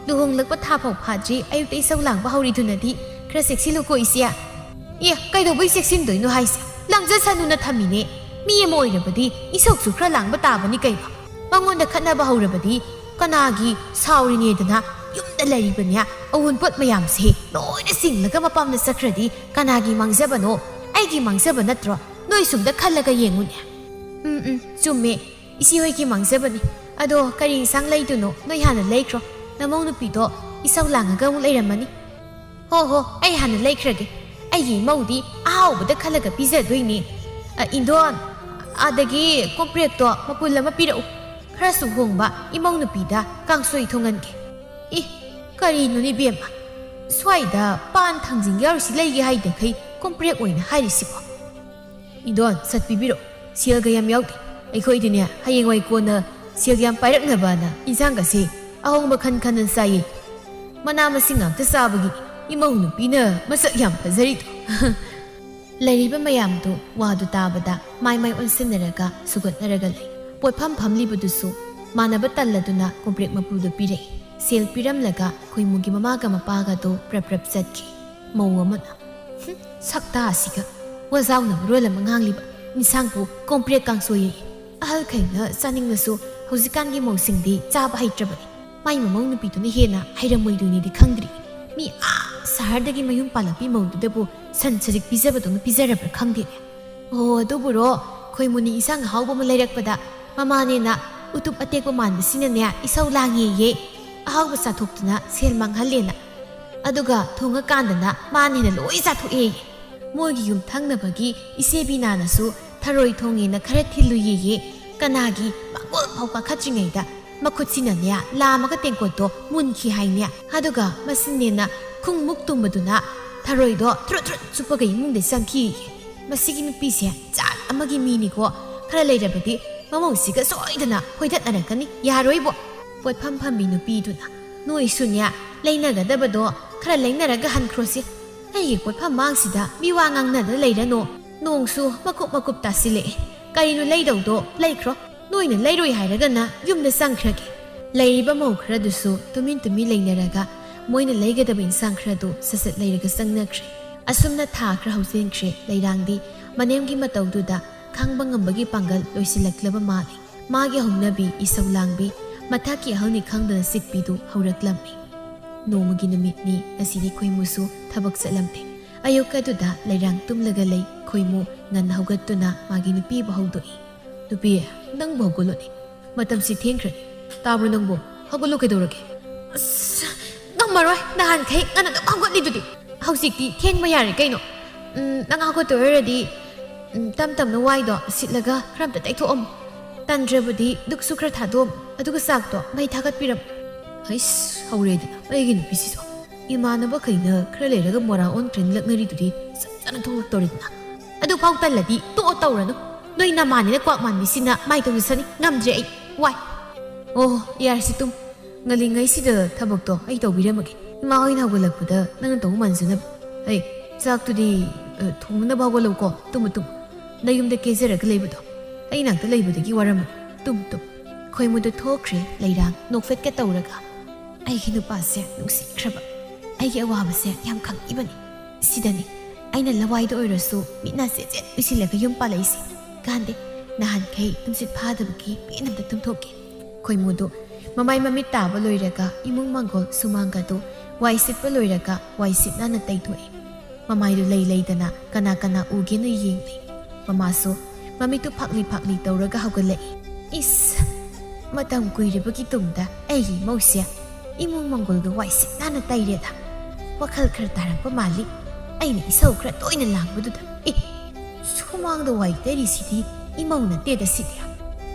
ꯂꯨꯍꯣꯡꯂꯛꯄ ꯊꯥꯐꯥꯎ ꯐꯥꯗ꯭ꯔꯤ ꯑꯌꯨꯛꯇ ꯏꯁꯧ ꯂꯥꯡꯕ ꯍꯧꯔꯤꯗꯨꯅꯗꯤ ꯈꯔ ꯆꯦꯛꯁꯤꯜꯂꯨꯀꯣ ꯏꯆꯦ ꯑꯦ ꯀꯩꯗꯧꯕꯩ ꯆꯦꯛꯁꯤꯟꯗꯣꯏꯅꯣ ꯍꯥꯏꯁꯦ ꯂꯥꯡꯖꯁꯅꯨꯅ ꯊꯝꯃꯤꯅꯦ ꯃꯤ ꯑꯃ ꯑꯣꯏꯔꯕꯗꯤ ꯏꯁꯧꯁꯨ ꯈꯔ ꯂꯥꯡꯕ ꯇꯥꯕꯅꯤ ꯀꯩꯅꯣ ꯃꯉꯣꯟꯗ ꯈꯠꯅꯕ ꯍꯧꯔꯕꯗꯤ ꯀꯅꯥꯒꯤ ꯁꯥꯎꯔꯤꯅꯦꯗꯅ ꯌꯨꯝꯗ ꯂꯩꯔꯤꯕꯅꯦ ꯑꯋꯨꯟꯄꯣꯠ ꯃꯌꯥꯝꯁꯦ ꯂꯣꯏꯅ ꯆꯤꯡꯂꯒ ꯃꯄꯥꯝꯗ ꯆꯠꯈ꯭ꯔꯗꯤ ꯀꯅꯥꯒꯤ ꯃꯥꯡꯖꯕꯅꯣ ꯑꯩꯒꯤ ꯃꯥꯡꯖꯕ ꯅꯠꯇ꯭ꯔꯣ ꯅꯣꯏ ꯁꯨꯝꯗ ꯈꯜꯂꯒ ꯌꯦꯡꯉꯨꯅꯦ ꯆꯨꯝꯃꯦ ꯏꯆꯦꯍꯣꯏꯒꯤ ꯃꯥꯡꯖꯕꯅꯤ ꯑꯗꯣ ꯀꯔꯤ ꯏꯟꯁꯥꯡ ꯂꯩꯗꯣꯏꯅꯣ ꯅꯣꯏ ꯍꯥꯟꯅ ꯂꯩꯈ꯭ꯔꯣ ꯅꯃꯧ ꯅꯨꯄꯤꯗꯣ ꯏꯁꯧ ꯂꯥꯡꯉꯒ ꯑꯃꯨꯛ ꯂꯩꯔꯝꯃꯅꯤ ꯍꯣ ꯑꯩ ꯍꯥꯟꯅ ꯂꯩꯈ꯭ꯔꯒꯦ ꯑꯩꯒꯤ ꯏꯃꯧꯗꯤ ꯑꯍꯥꯎꯕꯗ ꯈꯜꯂꯒ ꯄꯤꯖꯗꯣꯏꯅꯤ ꯏꯟꯗꯣꯟ ꯑꯗꯒꯤ ꯀꯣꯝꯄ꯭ꯔꯦꯛꯇꯣ ꯃꯄꯨꯜ ꯑꯃ ꯄꯤꯔꯛꯎ ꯈꯔꯁꯨ ꯍꯣꯡꯕ ꯏꯃꯧ ꯅꯨꯄꯤꯗ ꯀꯥꯡꯁꯣꯏ ꯊꯣꯡꯍꯟꯒꯦ ꯀꯔꯤꯅꯣꯅꯦ ꯏꯕꯦꯝꯃ ꯁ꯭ꯋꯥꯏꯗ ꯄꯥꯟ ꯊꯥꯡꯖꯤꯡ ꯌꯥꯎꯔꯤꯁꯤ ꯂꯩꯒꯦ ꯍꯥꯏꯗꯈꯩ ꯀꯣꯝꯄ꯭ꯔꯦꯛ ꯑꯣꯏꯅ ꯍꯥꯏꯔꯤꯁꯤꯕꯣ ꯏꯟꯗꯣꯟ ꯁꯠ ꯄꯤꯕꯤꯔꯛꯎ ꯁꯦꯜꯒ ꯌꯥꯝ ꯌꯥꯎꯗꯦ ꯑꯩꯈꯣꯏꯗꯤꯅꯦ ꯍꯌꯦꯡꯋꯥꯏ ꯀꯣꯟꯅ ꯁꯦꯜ ꯌꯥꯝ ꯄꯥꯏꯔꯛꯅꯕꯅ ꯏꯟꯁꯥꯡꯒꯁꯦ ꯑꯍꯣꯡꯕ ꯈꯟ ꯈꯟꯅ ꯆꯥꯏꯌꯦ ꯃꯅꯥ ꯃꯁꯤꯡ ꯉꯥꯛꯇ ꯆꯥꯕꯒꯤ ꯏꯃꯧ ꯅꯨꯄꯤꯅ ꯃꯁꯛ ꯌꯥꯝ ꯐꯖꯔꯤꯗꯣ ꯂꯩꯔꯤꯕ ꯃꯌꯥꯝꯗꯨ ꯋꯥꯗꯨ ꯇꯥꯕꯗ ꯃꯥꯏ ꯑꯣꯟꯁꯤꯟꯅꯔꯒ ꯁꯨꯒꯠꯅꯔꯒ ꯂꯩ ꯄꯣꯠꯐꯝ ꯐꯝꯂꯤꯕꯗꯨꯁꯨ ꯃꯥꯟꯅꯕ ꯇꯜꯂꯗꯨꯅ ꯀꯣꯝꯄ꯭ꯔꯦꯛ ꯃꯄꯨꯗꯨ ꯄꯤꯔꯛꯏ ꯁꯦꯜ ꯄꯤꯔꯝꯂꯒ ꯈꯣꯏꯃꯨꯒꯤ ꯃꯃꯥꯒ ꯃꯄꯥꯒꯗꯣ ꯄ꯭ꯔꯞ ꯆꯠꯈꯤ ꯃꯧ ꯑꯃꯅ ꯁꯛꯇꯥ ꯑꯁꯤꯒ ꯋꯥꯖꯥꯎꯅ ꯃꯔꯣꯜ ꯑꯃ ꯉꯥꯡꯂꯤꯕ ꯏꯟꯁꯥꯡꯕꯨ ꯀꯣꯝꯄ꯭ꯔꯦꯛ ꯀꯥꯡꯁꯣꯏ ꯑꯍꯜꯈꯩꯅ ꯆꯥꯅꯤꯡꯂꯁꯨ ꯍꯧꯖꯤꯛꯀꯥꯟꯒꯤ ꯃꯧꯁꯤꯡꯗꯤ ꯆꯥꯕ ꯍꯩꯇ꯭ꯔꯕꯅꯤ ꯃꯥꯏ ꯃꯃꯧ ꯅꯨꯄꯤꯗꯨꯅ ꯍꯦꯟꯅ ꯍꯩꯔꯝꯃꯣꯏꯗꯣꯏꯅꯤꯗꯤ ꯈꯪꯗ꯭ꯔꯤ ꯃꯤ ꯁꯍꯔꯗꯒꯤ ꯃꯌꯨꯝ ꯄꯥꯜꯂꯛꯄꯤ ꯃꯧꯗꯨꯗꯕꯨ ꯁꯟ ꯁꯖꯤꯛ ꯄꯤꯖꯕꯗꯧꯅ ꯄꯤꯖꯔꯕ꯭ꯔꯥ ꯈꯪꯗꯦꯅꯦ ꯑꯗꯨꯕꯨꯔꯣ ꯈꯣꯏꯃꯨꯅꯤ ꯏꯟꯁꯥꯡ ꯑꯍꯥꯎꯕ ꯑꯃ ꯂꯩꯔꯛꯄꯗ ꯃꯃꯥꯅꯦꯅ ꯎꯇꯨꯞ ꯑꯇꯦꯛꯄ ꯃꯥꯟꯕꯁꯤꯅꯅꯦ ꯏꯁꯧ ꯂꯥꯡꯉꯦꯌꯦ ꯑꯍꯥꯎꯕ ꯆꯥꯊꯣꯛꯇꯨꯅ ꯁꯦꯜ ꯃꯥꯡꯍꯜꯂꯦꯅ ꯑꯗꯨꯒ ꯊꯣꯡꯉꯀꯥꯟꯗꯅ ꯃꯥꯅꯦꯅ ꯂꯣꯏ ꯆꯥꯊꯣꯛꯑꯦꯌꯦ ꯃꯣꯏꯒꯤ ꯌꯨꯝꯊꯪꯅꯕꯒꯤ ꯏꯆꯦ ꯕꯤꯅꯥꯅꯁꯨ ꯊꯔꯣꯏ ꯊꯣꯡꯉꯦꯅ ꯈꯔ ꯊꯤꯜꯂꯨꯌꯦꯌꯦ ꯀꯅꯥꯒꯤ ꯃꯥꯡꯒꯣꯜ ꯐꯥꯎ ꯀꯥꯈꯠꯇ꯭ꯔꯤꯉꯩꯗ ꯃꯈꯨꯠꯁꯤꯅꯅꯦ ꯂꯥꯝꯃꯒ ꯇꯦꯡꯀꯣꯠꯇꯣ ꯃꯨꯟꯈꯤ ꯍꯥꯏꯅꯦ ꯑꯗꯨꯒ ꯃꯁꯤꯅꯦꯅ ꯈꯨꯡꯃꯨꯛ ꯇꯨꯝꯕꯗꯨꯅ ꯊꯔꯣꯏꯗꯣ ꯊ꯭ꯔꯨꯠ ꯆꯨꯞꯄꯒ ꯏꯃꯨꯡꯗ ꯆꯪꯈꯤꯌꯦ ꯃꯁꯤꯒꯤ ꯅꯨꯄꯤꯁꯦ ꯖꯥꯠ ꯑꯃꯒꯤ ꯃꯤꯅꯤꯀꯣ ꯈꯔ ꯂꯩꯔꯕꯗꯤ ꯃꯃꯧꯁꯤꯒ ꯁꯣꯏꯗꯅ ꯍꯣꯏꯗꯠꯅꯔꯛꯀꯅꯤ ꯌꯥꯔꯣꯏꯕꯣ ꯄꯣꯠꯐꯝ ꯐꯝꯕꯤ ꯅꯨꯄꯤꯗꯨꯅ ꯅꯣꯏꯁꯨꯅꯦ ꯂꯩꯅꯒꯗꯕꯗꯣ ꯈꯔ ꯂꯩꯅꯔꯒ ꯍꯟꯈ꯭ꯔꯣꯁꯤ ꯑꯩꯒꯤ ꯄꯣꯠꯐꯝ ꯃꯥꯡꯁꯤꯗ ꯃꯤꯋꯥ ꯉꯥꯡꯅꯗ ꯂꯩꯔꯅꯣ ꯅꯣꯡꯁꯨ ꯃꯀꯨꯞ ꯇꯥꯁꯤꯜꯂꯛꯑꯦ ꯀꯔꯤꯅꯣ ꯂꯩꯗꯧꯗꯣ ꯂꯩꯈ꯭ꯔꯣ ꯅꯣꯏꯅ ꯂꯩꯔꯣꯏ ꯍꯥꯏꯔꯒꯅ ꯌꯨꯝꯗ ꯆꯪꯈ꯭ꯔꯒꯦ ꯂꯩꯔꯤꯕ ꯃꯧ ꯈꯔꯗꯨꯁꯨ ꯇꯨꯃꯤꯟ ꯂꯩꯅꯔꯒ ꯃꯣꯏꯅ ꯂꯩꯒꯗꯕ ꯏꯟꯁꯥꯡ ꯈꯔꯗꯨ ꯁꯠ ꯂꯩꯔꯒ ꯆꯪꯅꯈ꯭ꯔꯦ ꯑꯁꯨꯝꯅ ꯊꯥ ꯈꯔ ꯍꯧꯖꯤꯟꯈ꯭ꯔꯦ ꯂꯩꯔꯥꯡꯗꯤ ꯃꯅꯦꯝꯒꯤ ꯃꯇꯧꯗꯨꯗ ꯈꯥꯡꯕ ꯉꯝꯕꯒꯤ ꯄꯥꯡꯒꯜ ꯂꯣꯏꯁꯤꯜꯂꯛꯂꯕ ꯃꯥꯜꯂꯤ ꯃꯥꯒꯤ ꯍꯧꯅꯕꯤ ꯏꯁꯧ ꯂꯥꯡꯕꯤ ꯃꯊꯛꯀꯤ ꯑꯍꯜꯅꯤ ꯈꯪꯗꯅ ꯆꯤꯛꯄꯤꯗꯨ ꯍꯧꯔꯛꯂꯝꯃꯤ ꯅꯣꯡꯃꯒꯤ ꯅꯨꯃꯤꯠꯅꯤ ꯉꯁꯤꯗꯤ ꯈꯣꯏꯃꯨꯁꯨ ꯊꯕꯛ ꯆꯠꯂꯝꯗꯦ ꯑꯌꯨꯛꯀꯗꯨꯗ ꯂꯩꯔꯥꯡ ꯇꯨꯝꯂꯒ ꯂꯩ ꯈꯣꯏꯃꯨ ꯉꯟꯅ ꯍꯧꯒꯠꯇꯨꯅ ꯃꯥꯒꯤ ꯅꯨꯄꯤꯕꯨ ꯍꯧꯗꯣꯛꯏ ꯅꯨꯄꯤ ꯅꯪꯕꯨ ꯍꯧꯒꯠꯂꯣꯅꯦ ꯃꯇꯝꯁꯤ ꯊꯦꯡꯈ꯭ꯔꯅꯤ ꯇꯥꯕ꯭ꯔꯣ ꯅꯪꯕꯨ ꯍꯧꯒꯠꯂꯣ ꯀꯩꯗꯧꯔꯒꯦ ꯑꯁ ꯉꯝꯃꯔꯣꯏ ꯅꯍꯥꯟꯈꯩ ꯉꯟꯅ ꯑꯗꯨꯝ ꯍꯧꯒꯠꯂꯤꯗꯨꯗꯤ ꯍꯧꯖꯤꯛꯇꯤ ꯊꯦꯡꯕ ꯌꯥꯔꯦ ꯀꯩꯅꯣ ꯅꯪ ꯍꯧꯒꯠꯇꯣꯏ ꯑꯣꯏꯔꯗꯤ ꯇꯞꯅ ꯋꯥꯏꯗꯣ ꯁꯤꯠꯂꯒ ꯈꯔ ꯑꯝꯇ ꯇꯩꯊꯣꯛꯑꯝꯃꯨ ꯇꯟꯗ꯭ꯔꯕꯗꯤ ꯗꯨꯛꯁꯨ ꯈꯔ ꯊꯥꯗꯣꯛꯑꯝꯃꯨ ꯑꯗꯨꯒ ꯆꯥꯛꯇꯣ ꯃꯩ ꯊꯥꯒꯠꯄꯤꯔꯝꯃꯨ Hais, hauredina, aigin pisiso. Imanaba kaina khara leraga mora on train laknaridudi sana thoktoridna. Adu phau talladi to tawranu. Noi namani na kwak manmisina mai tawsani ngamdre ai. Wai. Oh, yar situm. Ngalingai sida thabakto ai tawbiramage. Ima hoina hawalakpada nang taw manjana. Ai, chak tudi thumna bawalawko tum. Nayumda kezeraga leibado. Ai nangta leibadagi waram. Tum. Khoimuda thokre leirang nokfet ka tawraga. Ai ki nupase nungsikraba. Ai ki awabase yam khangibani. Sidani aina lawaido oirasu mitna seje usilaga yum palaisi. Gande nahan kai tumsit phadabaki penamda tumthoke. Khoimudu mamai mamit taba loiraga imung mangol sumanga do waisitpa loiraga waisitna na taithoi. Mamai du leidana kana uge na yengli. Mamaso mamitu phakli tawraga hawgalai. Is matam kuiribagi tungda aigi mausia imung mangol do waisitna na taireda. Wakhal khar tarangpa mali aina isau khra toina langbaduda. Sumang da wai teri sidi imong na teda sidi.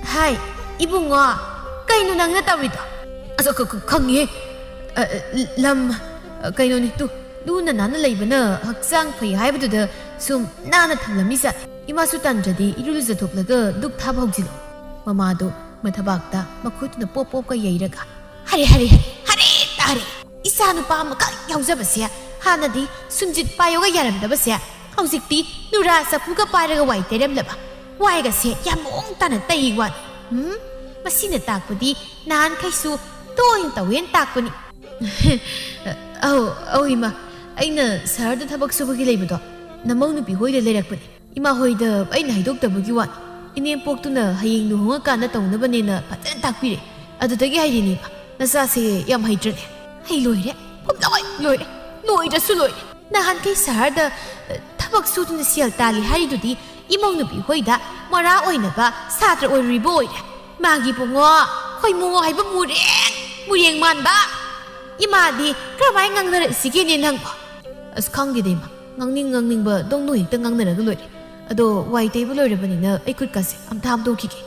Hai, ibungo kaino nang na tawida. Aso khangye lam kaino ni tu na nana leibana hakchang phai haibaduda sum nana thamlamisa. Imasu tandradi iruluza thoklaga duk thab hawjilo. Mamado mathabakta makhutna pop ka yairaga. Hari tare. Isanu pa maka yaujabase hanadi sumjit payoga yaramdabase hausikti nura sapuga paraga wai teremlaba waiga se yamong tana taiwan masina takpudi nan kaisu toin tawen takpuni ima aina sarda thabak subagi leibado namau nupi hoida lerakpani ima hoida aina haidoktabagi wan inem poktuna hayeng nuhunga kana tawnabanena patana takpire adudagi haidini nasa se yam haitrane hai loire loirasu loire nahan kai sarda thabak suduna sial tali haridudi imong nupi hoida mara oinaba satra oiribo oire magi bungo khoimungo haiba mureng manba imadi kramai ngangnara sigene nangba as khangidema ngangning ba dongno hekta ngangnara loire ado wai teibu loirabanina aikut kase amtham dokike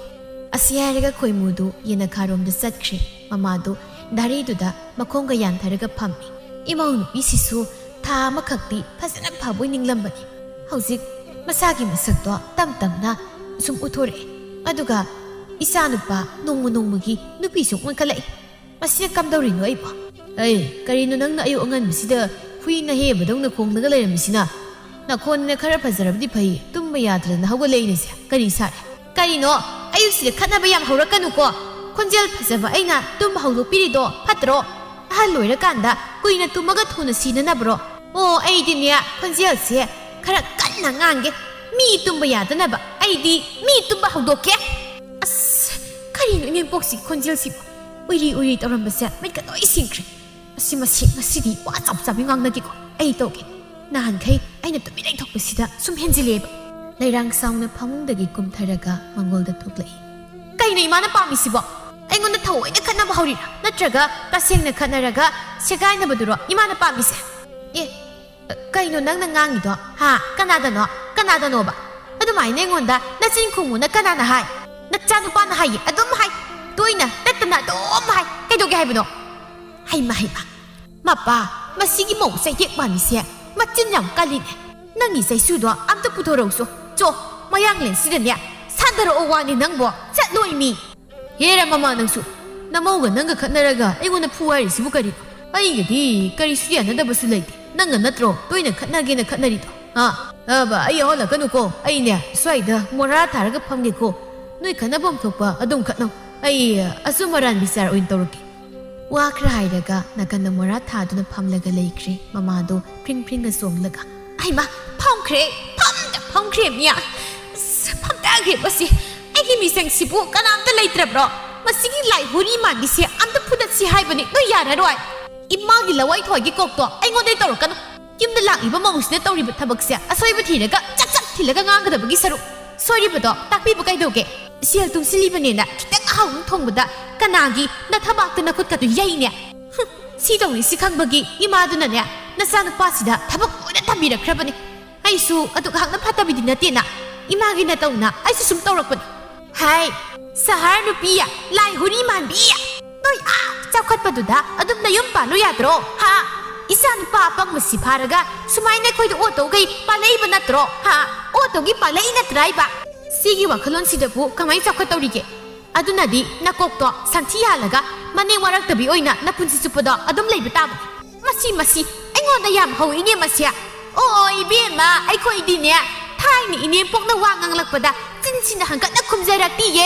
asiaraga khoimudu yena kharomda satkhre mamadu dareduda makhonga yantharaga phammi imong nupi tha makhakti phasana phaboi ninglambani hauzik masagi masakto tamna sum uthore aduga isa nupa nongmagi nupi sung mankalai masina kamdawrino aiba ai karino nangna ayu angan misida hui na he badong na khongnaga leiramsina na khonna khara phajarabdi phai tumma yadrana hawgalei se kari sare karino ayu sida khanaba yam haurakanu ko khonjel phajaba aina tum hawlo pirido phatro loira kanda kuina tumaga thuna sinanabro oh aidinia khonjel se khara kanna ngange mi tumba yadanaba aidi mi tumba hawdoke as karino inen boxi khonjel si uri tawrambase mai ka doi singkre masidi wa chap ngangnagi ko ai toke nahan khai aina tumi lai thokpasida sum henjileba leirang saungna phamungdagi kumtharaga mangolda thoklai kaina imana pamisibo aingonda thawoina khanaba haurira natraga tasengna khanaraga segainabaduro imana pamise kaino nangna ngangido ha kanadano ba adumaina aingonda nachin khunguna kanana hai nachanu pana hai adum hai toina tatana dom hai kaidoge haibno haima mapa masigi mo sai tek pamise machin yam kaline nangi sai sudo amta puthorauso cho mayanglen sidanya sandaro owani nangbo chatloi mi Hera mama nangsu namauga nanga khatnaraga aigona phuwari sibu kari aigadi kari suyana dabasu leite nanga natro toina khatnage na khatnarido aba ai hola kanuko aine swaida mora tharaga phamge ko noi khanabam thokpa adum khatno ai asumaran bisar oin tawrki wa khra hairaga nakana mora thaduna phamlaga leikri mama do pring ga songlaga ai ma phamkre miya phamtagre basi ai mi sang sibu kanamta leitrabro masigi lai huri magise amta phudat si haibani no yararoi imagi lawai thoigi kokto aingodai torokanu yumda lakiba mangusne tawriba thabakse asoiba thiraga chak thilaga ngangadabagi saru soiribado takpiba kaidoge sial tungsilibane kitang ahawung thongbada kanagi na thabakta na khutkatu yaine si dongni si khangbagi imaduna ne nasana pasida thabak oina thamirakrabani aisu aduk hakna phatabidi natena imagi na tawna aisu sum tawrakpani hai sahar nupiya lai huri man biya noi ꯆꯥꯎꯈꯠꯄꯗꯨꯗ ꯑꯗꯨꯝ ꯅꯌꯨꯝ ꯄꯥꯜꯂꯨ ꯌꯥꯗ꯭ꯔꯣ ꯍꯥ ꯏꯆꯥ ꯅꯨꯄꯥ ꯑꯄꯪꯕꯁꯤ ꯐꯥꯔꯒ ꯁꯨꯃꯥꯏꯅ ꯑꯩꯈꯣꯏꯗ ꯑꯣꯇꯧꯒꯩ ꯄꯥꯜꯂꯛꯏꯕ ꯅꯠꯇ꯭ꯔꯣ ꯍꯥ ꯑꯣꯇꯧꯒꯤ ꯄꯥꯜꯂꯛꯏ ꯅꯠꯇ꯭ꯔꯥ ꯏꯕ ꯁꯤꯒꯤ ꯋꯥꯈꯜꯂꯣꯟꯁꯤꯗꯕꯨ ꯀꯃꯥꯏꯅ ꯆꯥꯎꯈꯠꯇꯧꯔꯤꯒꯦ ꯑꯗꯨꯅꯗꯤ ꯅꯀꯣꯛꯇꯣ ꯁꯟꯊꯤ ꯌꯥꯜꯂꯒ ꯃꯅꯦꯡ ꯋꯥꯔꯛꯇꯕꯤ ꯑꯣꯏꯅ ꯅꯄꯨꯟꯁꯤ ꯆꯨꯞꯄꯗꯣ ꯑꯗꯨꯝ ꯂꯩꯕ ꯇꯥꯕꯅꯤ ꯃꯁꯤ ꯑꯩꯉꯣꯟꯗ ꯌꯥꯝ ꯍꯧꯏꯅꯦ ꯃꯁꯤ ꯑꯣ ꯏꯕꯦꯝꯃ ꯑꯩꯈꯣꯏꯗꯤꯅꯦ ꯊꯥꯏꯅ ꯏꯅꯦꯝꯄꯣꯛꯅ ꯋꯥ ꯉꯥꯡꯂꯛꯄꯗ ꯆꯤꯟꯁꯤꯅ ꯍꯪꯒꯠꯅ ꯈꯨꯝꯖꯔꯛꯇꯤꯌꯦ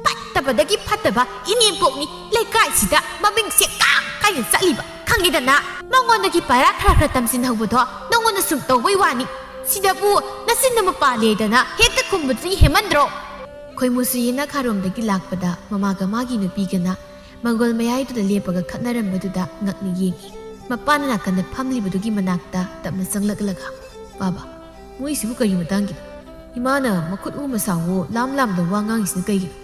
ꯐꯠꯇꯕꯗꯒꯤ ꯐꯠꯇꯕ ꯏꯅꯦꯝꯄꯣꯛꯅꯤ ꯂꯩꯀꯥꯏꯁꯤꯗ ꯃꯃꯤꯡꯁꯦ ꯀꯥꯏꯅ ꯆꯠꯂꯤꯕ ꯈꯪꯉꯤꯗꯅ ꯃꯉꯣꯟꯗꯒꯤ ꯄꯥꯔꯥ ꯈꯔ ꯇꯝꯁꯤꯟꯍꯧꯕꯗꯣ ꯅꯪꯉꯣꯟꯗ ꯁꯨꯝ ꯇꯧꯕꯩ ꯋꯥꯅꯤ ꯁꯤꯗꯕꯨ ꯅꯆꯤꯟ ꯑꯃ ꯄꯥꯜꯂꯦꯗꯅ ꯍꯦꯛꯇ ꯈꯨꯝꯕꯗꯨꯗꯤ ꯍꯦꯃꯟꯗ꯭ꯔꯣ ꯈꯣꯏꯃꯨꯁꯨ ꯌꯦꯅꯈꯥꯔꯣꯝꯗꯒꯤ ꯂꯥꯛꯄꯗ ꯃꯃꯥꯒ ꯃꯥꯒꯤ ꯅꯨꯄꯤꯒꯅ ꯃꯪꯒꯣꯜ ꯃꯌꯥꯏꯗꯨꯗ ꯂꯦꯞꯄꯒ ꯈꯠꯅꯔꯝꯕꯗꯨꯗ ꯉꯛꯅ ꯌꯦꯡꯉꯤ ꯃꯄꯥꯅ ꯅꯥꯀꯟꯗ ꯐꯝꯂꯤꯕꯗꯨꯒꯤ ꯃꯅꯥꯛꯇ ꯇꯞꯅ ꯆꯪꯂꯛꯂꯒ ꯕꯥꯕꯥ ꯃꯣꯏꯁꯤꯕꯨ ꯀꯔꯤ ꯃꯇꯥꯡꯒꯤꯅꯣ ꯏꯃꯥꯅ ꯃꯈꯨꯠ ꯎ ꯃꯁꯥꯋꯣ ꯂꯥꯝ ꯂꯥꯝꯗ ꯋꯥ ꯉꯥꯡꯉꯤꯁꯤꯅ ꯀꯩꯒꯤꯅꯣ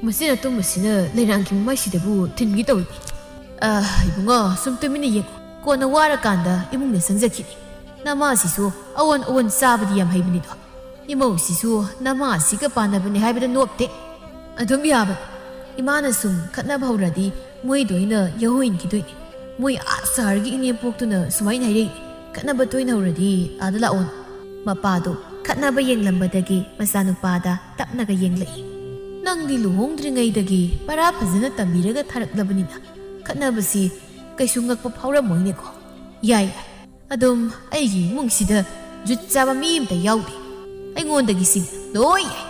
ꯃꯁꯤꯅ ꯇꯨꯝꯕꯁꯤꯅ ꯂꯩꯔꯥꯡꯒꯤ ꯃꯃꯥꯏꯁꯤꯗꯕꯨ ꯊꯤꯟꯒꯤ ꯇꯧꯏ 이bungo ꯁꯨꯝ ꯇꯨꯃꯤꯟꯅ ꯌꯦꯡꯉꯣ ꯀꯣꯟꯅ ꯋꯥꯔꯀꯥꯟꯗ ꯏꯃꯨꯡꯗ ꯆꯪꯖꯈꯤꯅꯤ ꯅꯃꯥꯁꯤꯁꯨ ꯑꯋꯣꯟ ꯑꯋꯣꯟ ꯆꯥꯕꯗꯤ ꯌꯥꯝ ꯍꯩꯕꯅꯤꯗꯣ ꯏꯃꯧꯁꯤꯁꯨ ꯅꯃꯥꯁꯤꯒ ꯄꯥꯟꯅꯕꯅꯤ ꯍꯥꯏꯕꯗ ꯅꯣꯞꯇꯦ ꯑꯗꯨꯝ ꯌꯥꯕꯅꯤ ꯏꯃꯥꯅ ꯁꯨꯝ ꯈꯠꯅꯕ ꯍꯧꯔꯗꯤ ꯃꯣꯏꯗ ꯑꯣꯏꯅ ꯌahoo ꯏꯟꯈꯤꯗꯣꯏꯅꯤ ꯃꯣꯏ ꯁꯍꯔꯒꯤ ꯏꯅꯦꯝꯄꯣꯛꯇꯨꯅ ꯁꯨꯃꯥꯏꯅ ꯍꯥꯏꯔꯛꯏ ꯈꯠꯅꯕ ꯇꯣꯏꯅ ꯍꯧꯔꯗꯤ ꯑꯥꯗ ꯂꯥꯛꯑꯣ ꯃꯄꯥꯗꯣ ꯈꯠꯅꯕ ꯌꯦꯡꯂꯝꯕꯗꯒꯤ ꯃꯆꯥꯅꯨꯄꯥꯗ ꯇꯞꯅꯒ ꯌꯦꯡꯂꯛꯏ ꯅꯪꯗꯤ ꯂꯨꯍꯣꯡꯗ꯭ꯔꯤꯉꯩꯗꯒꯤ ꯄꯔꯥ ꯐꯖꯅ ꯇꯝꯕꯤꯔꯒ ꯊꯥꯔꯛꯂꯕꯅꯤꯅ ꯈꯠꯅꯕꯁꯤ ꯀꯩꯁꯨ ꯉꯛꯄ ꯐꯥꯎꯔꯝꯃꯣꯏꯅꯦꯀꯣ ꯌꯥꯏ ꯑꯗꯨꯝ ꯑꯩꯒꯤ ꯏꯃꯨꯡꯁꯤꯗ ꯖꯨꯠ ꯆꯥꯕ ꯃꯤ ꯑꯃꯇ ꯌꯥꯎꯗꯦ ꯑꯩꯉꯣꯟꯗꯒꯤ ꯁꯤ ꯂꯣꯏ ꯌꯥꯏ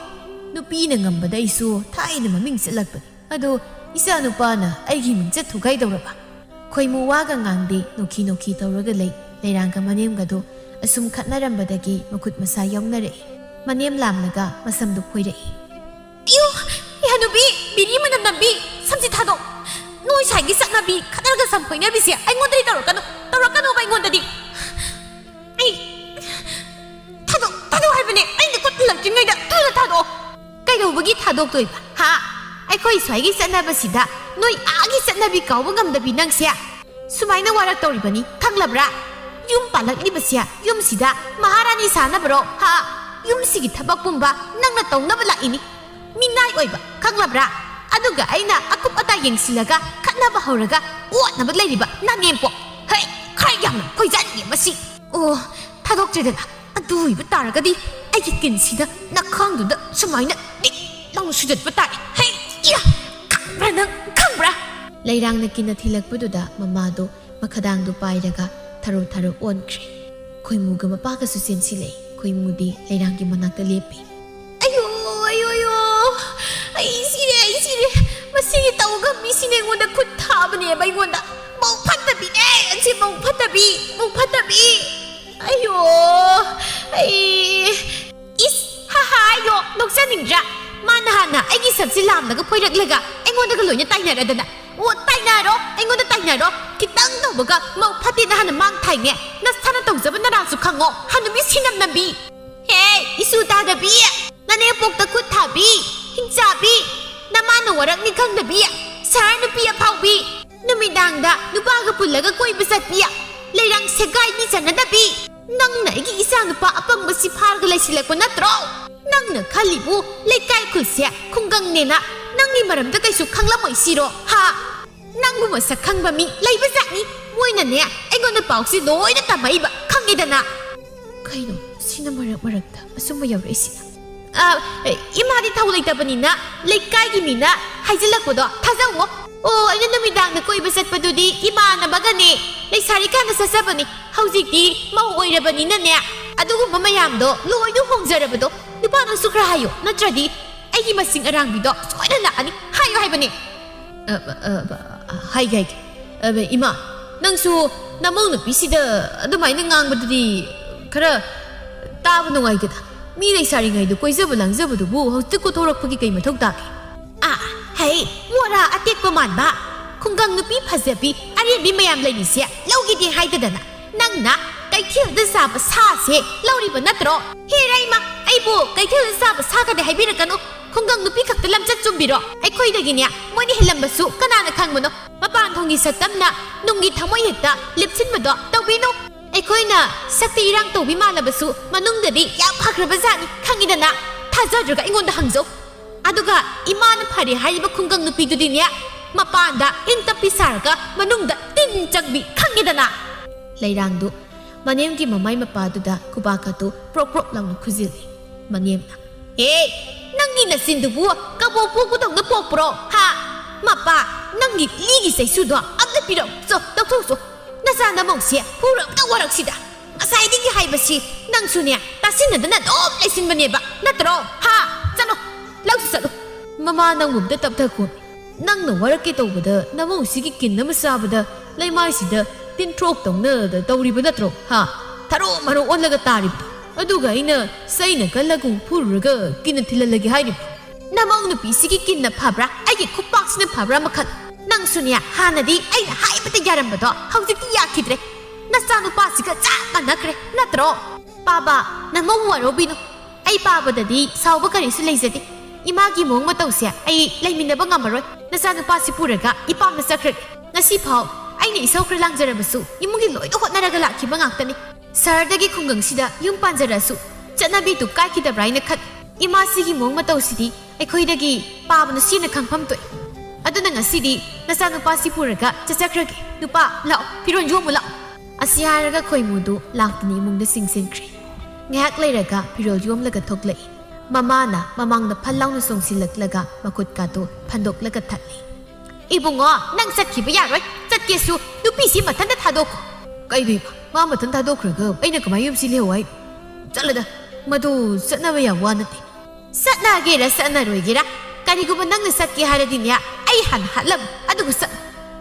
ꯅꯨꯄꯤꯅ ꯉꯝꯕꯗ ꯑꯩꯁꯨ ꯊꯥꯏꯅ ꯃꯃꯤꯡ ꯆꯠꯂꯛꯄꯅꯤ ꯑꯗꯣ ꯏꯆꯥ ꯅꯨꯄꯥꯅ ꯑꯩꯒꯤ ꯃꯤꯡꯆꯠ ꯊꯨꯒꯥꯏꯗꯧꯔꯕ ꯈꯣꯏꯃꯨ ꯋꯥꯒ ꯉꯥꯡꯗꯦ ꯅꯣꯛꯈꯤ ꯅꯣꯛꯈꯤ ꯇꯧꯔꯒ ꯂꯩ ꯂꯩꯔꯥꯡꯒ ꯃꯅꯦꯝꯒꯗꯣ ꯑꯁꯨꯝ ꯈꯠꯅꯔꯝꯕꯗꯒꯤ ꯃꯈꯨꯠ ꯃꯁꯥ ꯌꯥꯎꯅꯔꯛꯏ ꯃꯅꯦꯝ ꯂꯥꯝꯂꯒ ꯃꯁꯝꯗꯨ ꯈꯣꯏꯔꯛꯏ ꯑꯌꯣ ꯏꯍꯥꯅꯨꯕꯤ ꯕꯤꯔꯤ ꯃꯅꯝ ꯅꯝꯕꯤ ꯁꯝꯁꯤ ꯊꯥꯗꯣꯛ ꯅꯣꯏ ꯁꯥꯏꯒꯤ ꯆꯠꯅꯕꯤ ꯈꯠꯅꯔꯒ ꯁꯝ ꯈꯣꯏꯅꯕꯤꯁꯦ ꯑꯩꯉꯣꯟꯗꯗꯤ ꯇꯧꯔꯛꯀꯅꯣꯕ ꯑꯩꯉꯣꯟꯗꯗꯤ ꯑꯩ ꯊꯥꯗꯣꯛ ꯍꯥꯏꯕꯅꯦ ꯑꯩꯅ ꯈꯨꯠ ꯂꯛꯇ꯭ꯔꯤꯉꯩꯗ ꯊꯨꯅ ꯊꯥꯗꯣꯛꯑꯣ ꯀꯩꯗꯧꯕꯒꯤ ꯊꯥꯗꯣꯛꯇꯣꯏꯕ ꯍꯥ ꯑꯩꯈꯣꯏ ꯁ꯭ꯋꯥꯏꯒꯤ ꯆꯠꯅꯕꯁꯤꯗ ꯅꯣꯏ ꯑꯥꯒꯤ ꯆꯠꯅꯕꯤ ꯀꯥꯎꯕ ꯉꯝꯗꯕꯤ ꯅꯪꯁꯦ ꯁꯨꯃꯥꯏꯅ ꯋꯥꯔꯛꯇꯧꯔꯤꯕꯅꯤ ꯈꯪꯂꯕ꯭ꯔꯥ ꯌꯨꯝ ꯄꯥꯜꯂꯛꯂꯤꯕꯁꯦ ꯌꯨꯝꯁꯤꯗ ꯃꯍꯥꯔꯥꯅꯤ ꯁꯥꯅꯕꯔꯣ ꯍꯥ ꯌꯨꯝꯁꯤꯒꯤ ꯊꯕꯛ ꯄꯨꯝꯕ ꯅꯪꯅ ꯇꯧꯅꯕ ꯂꯥꯛꯏꯅꯤ ꯃꯤꯅꯥꯏ ꯑꯣꯏꯕ ꯈꯪꯂꯕ꯭ꯔꯥ ꯑꯗꯨꯒ ꯑꯩꯅ ꯑꯀꯨꯞ ꯑꯇꯥ ꯌꯦꯡꯁꯤꯜꯂꯒ ꯈꯠꯅꯕ ꯍꯧꯔꯒ ꯑꯣꯠꯅꯕ ꯂꯩꯔꯤꯕ ꯅꯅꯦꯝꯄꯣꯛ ꯍꯩ ꯈꯔ ꯌꯥꯝꯅ ꯈꯣꯏꯖꯥꯅꯤꯡꯉꯦ ꯃꯁꯤ ꯑꯣ ꯊꯥꯗꯣꯛꯇ꯭ꯔꯦꯗꯅ ꯑꯗꯨ ꯑꯣꯏꯕ ꯇꯥꯔꯒꯗꯤ ꯑꯩꯒꯤ ꯀꯤꯟꯁꯤꯗ ꯅꯈꯥꯡꯗꯨꯗ ꯁꯨꯃꯥꯏꯅ ꯇꯤꯛ ꯂꯥꯎꯅ ꯁꯨꯖꯠꯄ ꯇꯥꯔꯦ ꯍꯩ ꯈꯪꯕ꯭ꯔꯥ ꯅꯪ ꯈꯪꯕ꯭ꯔꯥ ꯂꯩꯔꯥꯡꯅ ꯀꯤꯟꯅ ꯊꯤꯜꯂꯛꯄꯗꯨꯗ ꯃꯃꯥꯗꯣ ꯃꯈꯗꯥꯡꯗꯨ ꯄꯥꯏꯔꯒ ꯊꯔꯣ ꯑꯣꯟꯈ꯭ꯔꯦ ꯈꯣꯏꯃꯨꯒ ꯃꯄꯥꯒꯁꯨ ꯆꯦꯟꯁꯤꯜꯂꯛꯏ ꯈꯣꯏꯃꯨꯗꯤ ꯂꯩꯔꯥꯡꯒꯤ ꯃꯅꯥꯛꯇ ꯂꯦꯞꯄꯤ ꯑꯌꯣ ꯑꯩ ꯁꯤꯔꯦ ꯃꯁꯤꯒꯤ ꯇꯧꯒ ꯃꯤꯁꯤꯅ ꯑꯩꯉꯣꯟꯗ ꯈꯨꯠ ꯊꯥꯕꯅꯦꯕ ꯑꯩꯉꯣꯟꯗ ꯃꯧ ꯐꯠꯇꯕꯤꯅꯦ ꯑꯁꯤ ꯃꯧ ꯐꯠꯇꯕꯤ ꯑꯌꯣ ꯑꯌꯣ ꯅꯣꯛꯆꯅꯤꯡꯗ꯭ꯔꯥ ꯃꯥꯅ ꯍꯥꯟꯅ ꯑꯩꯒꯤ ꯁꯝꯁꯤ ꯂꯥꯝꯂꯒ ꯐꯣꯏꯔꯛꯂꯒ ꯑꯩꯉꯣꯟꯗꯒ ꯂꯣꯏꯅ ꯇꯥꯏꯅꯔꯗꯅ ꯑꯣ ꯇꯥꯏꯅꯔꯣ ꯑꯩꯉꯣꯟꯗ ꯇꯥꯏꯅꯔꯣ ꯈꯤꯇꯪ ꯇꯧꯕꯒ ꯃꯧ ꯐꯠꯇꯦꯅ ꯍꯥꯟꯅ ꯃꯥꯡ ꯊꯥꯏꯅꯦ ꯅꯁꯥꯅ ꯇꯧꯖꯕ ꯅꯔꯥꯁꯨ ꯈꯪꯉꯣ ꯍꯅꯨꯕꯤ ꯁꯤꯅꯝ ꯅꯝꯕꯤ ꯍꯦ ꯏꯁꯨ ꯇꯥꯗꯕꯤ ꯅꯅꯦꯝꯄꯣꯛꯇ ꯈꯨꯠ ꯊꯥꯕꯤ ꯍꯤꯡꯆꯥꯕꯤ ꯅꯃꯥꯅ ꯋꯥꯔꯛꯅꯤ ꯈꯪꯗꯕꯤ ꯁꯍꯔ ꯅꯨꯄꯤ ꯑꯐꯥꯎꯕꯤ ꯅꯨꯃꯤꯗꯥꯡꯗ ꯅꯨꯄꯥꯒ ꯄꯨꯜꯂꯒ ꯀꯣꯏꯕ ꯆꯠꯄꯤ ꯂꯩꯔꯥꯡ ꯁꯦꯒꯥꯏꯅꯤ ꯆꯟꯅꯗꯕꯤ ꯅꯪꯅ ꯑꯩꯒꯤ ꯏꯆꯥ ꯅꯨꯄꯥ ꯑꯄꯪꯕꯁꯤ ꯐꯥꯔꯒ ꯂꯩꯁꯤꯜꯂꯛꯄ ꯅꯠꯇ꯭ꯔꯣ ꯅꯪꯅ ꯈꯜꯂꯤꯕꯨ ꯂꯩꯀꯥꯏ ꯈꯨꯜꯁꯦ ꯈꯨꯡꯒꯪꯅꯦꯅ ꯅꯪꯒꯤ ꯃꯔꯝꯗ ꯀꯩꯁꯨ ꯈꯪꯂꯝꯃꯣꯏ ꯁꯤꯔꯣ ꯍꯥ ꯅꯪꯕꯨ ꯃꯁꯛ ꯈꯪꯕ ꯃꯤ ꯂꯩꯕꯖꯥꯠꯅꯤ ꯃꯣꯏꯅꯅꯦ ꯑꯩꯉꯣꯟꯗ ꯄꯥꯎꯁꯤ ꯂꯣꯏꯅ ꯇꯝꯃꯛꯏꯕ ꯈꯪꯉꯤꯗꯅ ꯀꯩꯅꯣ ꯁꯤꯅ ꯃꯔꯛꯇ ꯑꯁꯨꯝꯕ ꯌꯧꯔꯛꯏꯁꯤꯅ 이마디 타고 있다보니나 레까기 미나 하이질락보다 타자고 어느 놈이당 나 꼬이버 셋바두디 이마나 바가니 레사리카나 사사보니 하우직디 마우 오이라보니나네 아두고 마마얌도 로이도 홍자라보도 누바는 수크라하요 나트라디 아기 마싱 아랑비도 소이나 아니 하요 하이보니 하이가이 이마 낭수 나모는 비시다 아두마이는 강바두디 그래 따부 농아이게다 ꯃꯤ ꯂꯩꯁꯥꯔꯤꯉꯩꯗ ꯀꯣꯏꯖꯕ ꯂꯥꯡꯖꯕꯗꯨꯕꯨ ꯍꯧꯖꯤꯛ ꯀꯣꯊꯣꯔꯛꯄꯒꯤ ꯀꯩ ꯃꯊꯧ ꯇꯥꯒꯦ ꯍꯩ ꯃꯣꯔꯥ ꯑꯇꯦꯛꯄ ꯃꯥꯟꯕ ꯈꯨꯡꯒꯪ ꯅꯨꯄꯤ ꯐꯖꯕꯤ ꯑꯔꯦꯝꯕꯤ ꯃꯌꯥꯝ ꯂꯩꯔꯤꯁꯦ ꯂꯧꯒꯦꯗꯤ ꯍꯥꯏꯗꯗꯅ ꯅꯪꯅ ꯀꯩꯊꯦꯜꯗ ꯆꯥꯕ ꯁꯥꯁꯦ ꯂꯧꯔꯤꯕ ꯅꯠꯇ꯭ꯔꯣ ꯍꯦꯔꯩꯃ ꯑꯩꯕꯨ ꯀꯩꯊꯦꯜꯗ ꯆꯥꯕ ꯁꯥꯒꯗꯤ ꯍꯥꯏꯕꯤꯔꯛꯀꯅꯨ ꯈꯨꯡꯒꯪ ꯅꯨꯄꯤ ꯈꯛꯇ ꯂꯝꯆꯠ ꯆꯨꯝꯕꯤꯔꯣ ꯑꯩꯈꯣꯏꯗꯒꯤꯅꯦ ꯃꯣꯏꯅ ꯍꯦꯜꯂꯝꯕꯁꯨ ꯀꯅꯥꯅ ꯈꯪꯕꯅꯣ ꯃꯄꯥꯟ ꯊꯣꯡꯒꯤ ꯁꯛꯇꯝꯅ ꯅꯨꯡꯒꯤ ꯊꯃꯣꯏ ꯍꯦꯛꯇ ꯂꯦꯞꯁꯤꯟꯕꯗꯣ ꯇꯧꯕꯤꯅꯨ ꯑꯩꯈꯣꯏꯅ ꯁꯛꯇꯤ ꯏꯔꯥꯡ ꯇꯧꯕꯤ ꯃꯥꯜꯂꯕꯁꯨ ꯃꯅꯨꯡꯗꯗꯤ ꯌꯥꯝ ꯐꯈ꯭ꯔꯕꯖꯥꯠꯅꯤ ꯈꯪꯉꯤꯗꯅ ꯊꯥꯖꯗ꯭ꯔꯒ ꯑꯩꯉꯣꯟꯗ ꯍꯪꯖꯧ ꯑꯗꯨꯒ 이마는 파리 하이버 쿵강 누피두디냐 มาปานดาอินตพิสารกะมนุงดาตินจักบีขังกิดนะเลยรังดูมันเยี่ยมกี่มาไม่มาปาดูดาคุบากาตุโปรโปรลังนุคุซิลมันเยี่ยมนะเฮ้นั่งกินน่ะสินดูบัวกะโปปูกูต้องกะโปโปรฮะมาปานั่งกินลีกิใส่สุดว่าอันเดปิโรโซตกทุกโซน่าจะน้ำมองเสียผู้รับตะวรักสิดาอาศัยดิ้งให้บัชีนั่งสุนียตาสินนั่นน่ะโอ้เลยสินมันเนี่ยบะนัดรอฮะจันโอเล่าสิลูมามานั่งมุมเดตับตะกุนนั่งหนูวรักกิโตบดะน้ำมองสิกินน้ำซาบดะเลยไม่สิดะตินทรกตรงเนอเดตอริบนัดรอฮะทารุมารุอันละกตาริบอดูกไอ้เนอใส่เนกันละกูพูดระกกินทิลละกิให้ริบน้ำมองนุปีสิกินน่ะพับระไอ้ยี่คุปปักสินพับระมาขัดนั่งสุนียฮานาดีไอ้น่ะหายไปแต่ยารัมบดะเขาจะกินยาคิดเลยน่าสนุกป้าสิกะจ้ากันนักเลยนัดรอป้าบ้าน้ำมองหัวโรบินไอ้ป้าบัดดีสาวบักการิสุเลยเสด็จอีมากี่โมงมาเต้าเสียไอ้เลยมินเดบังงามารวยน่าสนุกป้าสิพูดระกอีป้ามาสักครั้งน่าสิพอไอ้นี่สาวครั้งลังจะระบสุอีมุกิลอยตัวน่ารักละคิดบังอักตันนี่สารดากิคงกังสิดายุ่งปันจะระสุจันนาบีตุกไก่คิดแบบไรนักขัดอีมาสิกี่โมงมาเต้าสิดีไอ้คุยดากิป้าบันสินักขังพัมตัวอะดูนังสิดีน่าสนุกป้าสิพูดระกจะสักครั้งดูป้าเล่าพี่รอนยุ่งมุละอาศัยหาระกคุยมูดูหลังนี้มุงเดสิงเซนครีแงกเลยระกพี่รอนยุ่งละกทกเลยมาม่านะมามังนะพันเล่าในส่งสิลักละกมาขุดกาโตพันดกละกทัดเลยอีบุงอ๋อนั่งสักขีบยาด้วยจัดเกสุดูปีสิมาทันได้ทาดกก็ไอ้บีมามาทันทาดกหรือก็ไอ้เนี่ยก็มายุ่งสิเลี้ยวไว้จัดเลยเด้อมาดูสัตว์น่าไม่อยากว่านั่นเองสัตว์น่าเกล้าสัตว์น่ารวยเกล้าการที่กูมานั่งในสัตว์กี่ฮาร์ดินเนี่ยไอ้หันหันลำอะดูสัตว์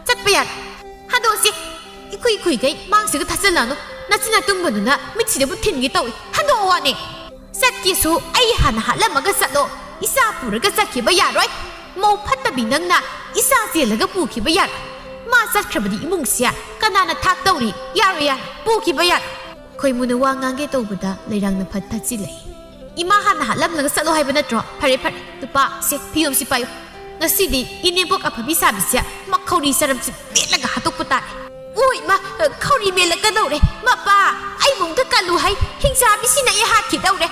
จัดไปยันฮันดูสิอีคุยกันมังสิก็ทัศน์ละเนาะน่าจะน่าตุ้มบนนู้นนะไม่ใช่เดี๋ยวบุทิ้งกี่ตัวฮันดูว่าเนี่ยสัตว์กี่สูไอ้หันหันลำมันก็สัตว์โตอีสาปูแล้วก็สัตว์ขีบยาด้วยโมพัดตะบินังนะอีสาเสียแล้วก็ปูขีบยามาสัตว์ครบดีมุงเสียกันนาทักเต้ารียารยาปูขีบยาคอยมุนว่างานเกตัวบุตรเลยรังนพัดทัดสิเลยอีมาหันหันลำแล้วก็สัตว์โลให้เป็นนัดรอพาริตุป้าเสียพี่ยมสิไปงั้นสิดีอินเดียพวกอภิสาบิเสียมาเขาดีสารสิเบี้ยแล้วก็หาตุกปตาอุ้ยมาเขาดีเบี้ยแล้วก็ดูเลยมาป้าไอ้มุงก็กันรู้ให้หิงสาบิสินะยาหาคิดดูเลย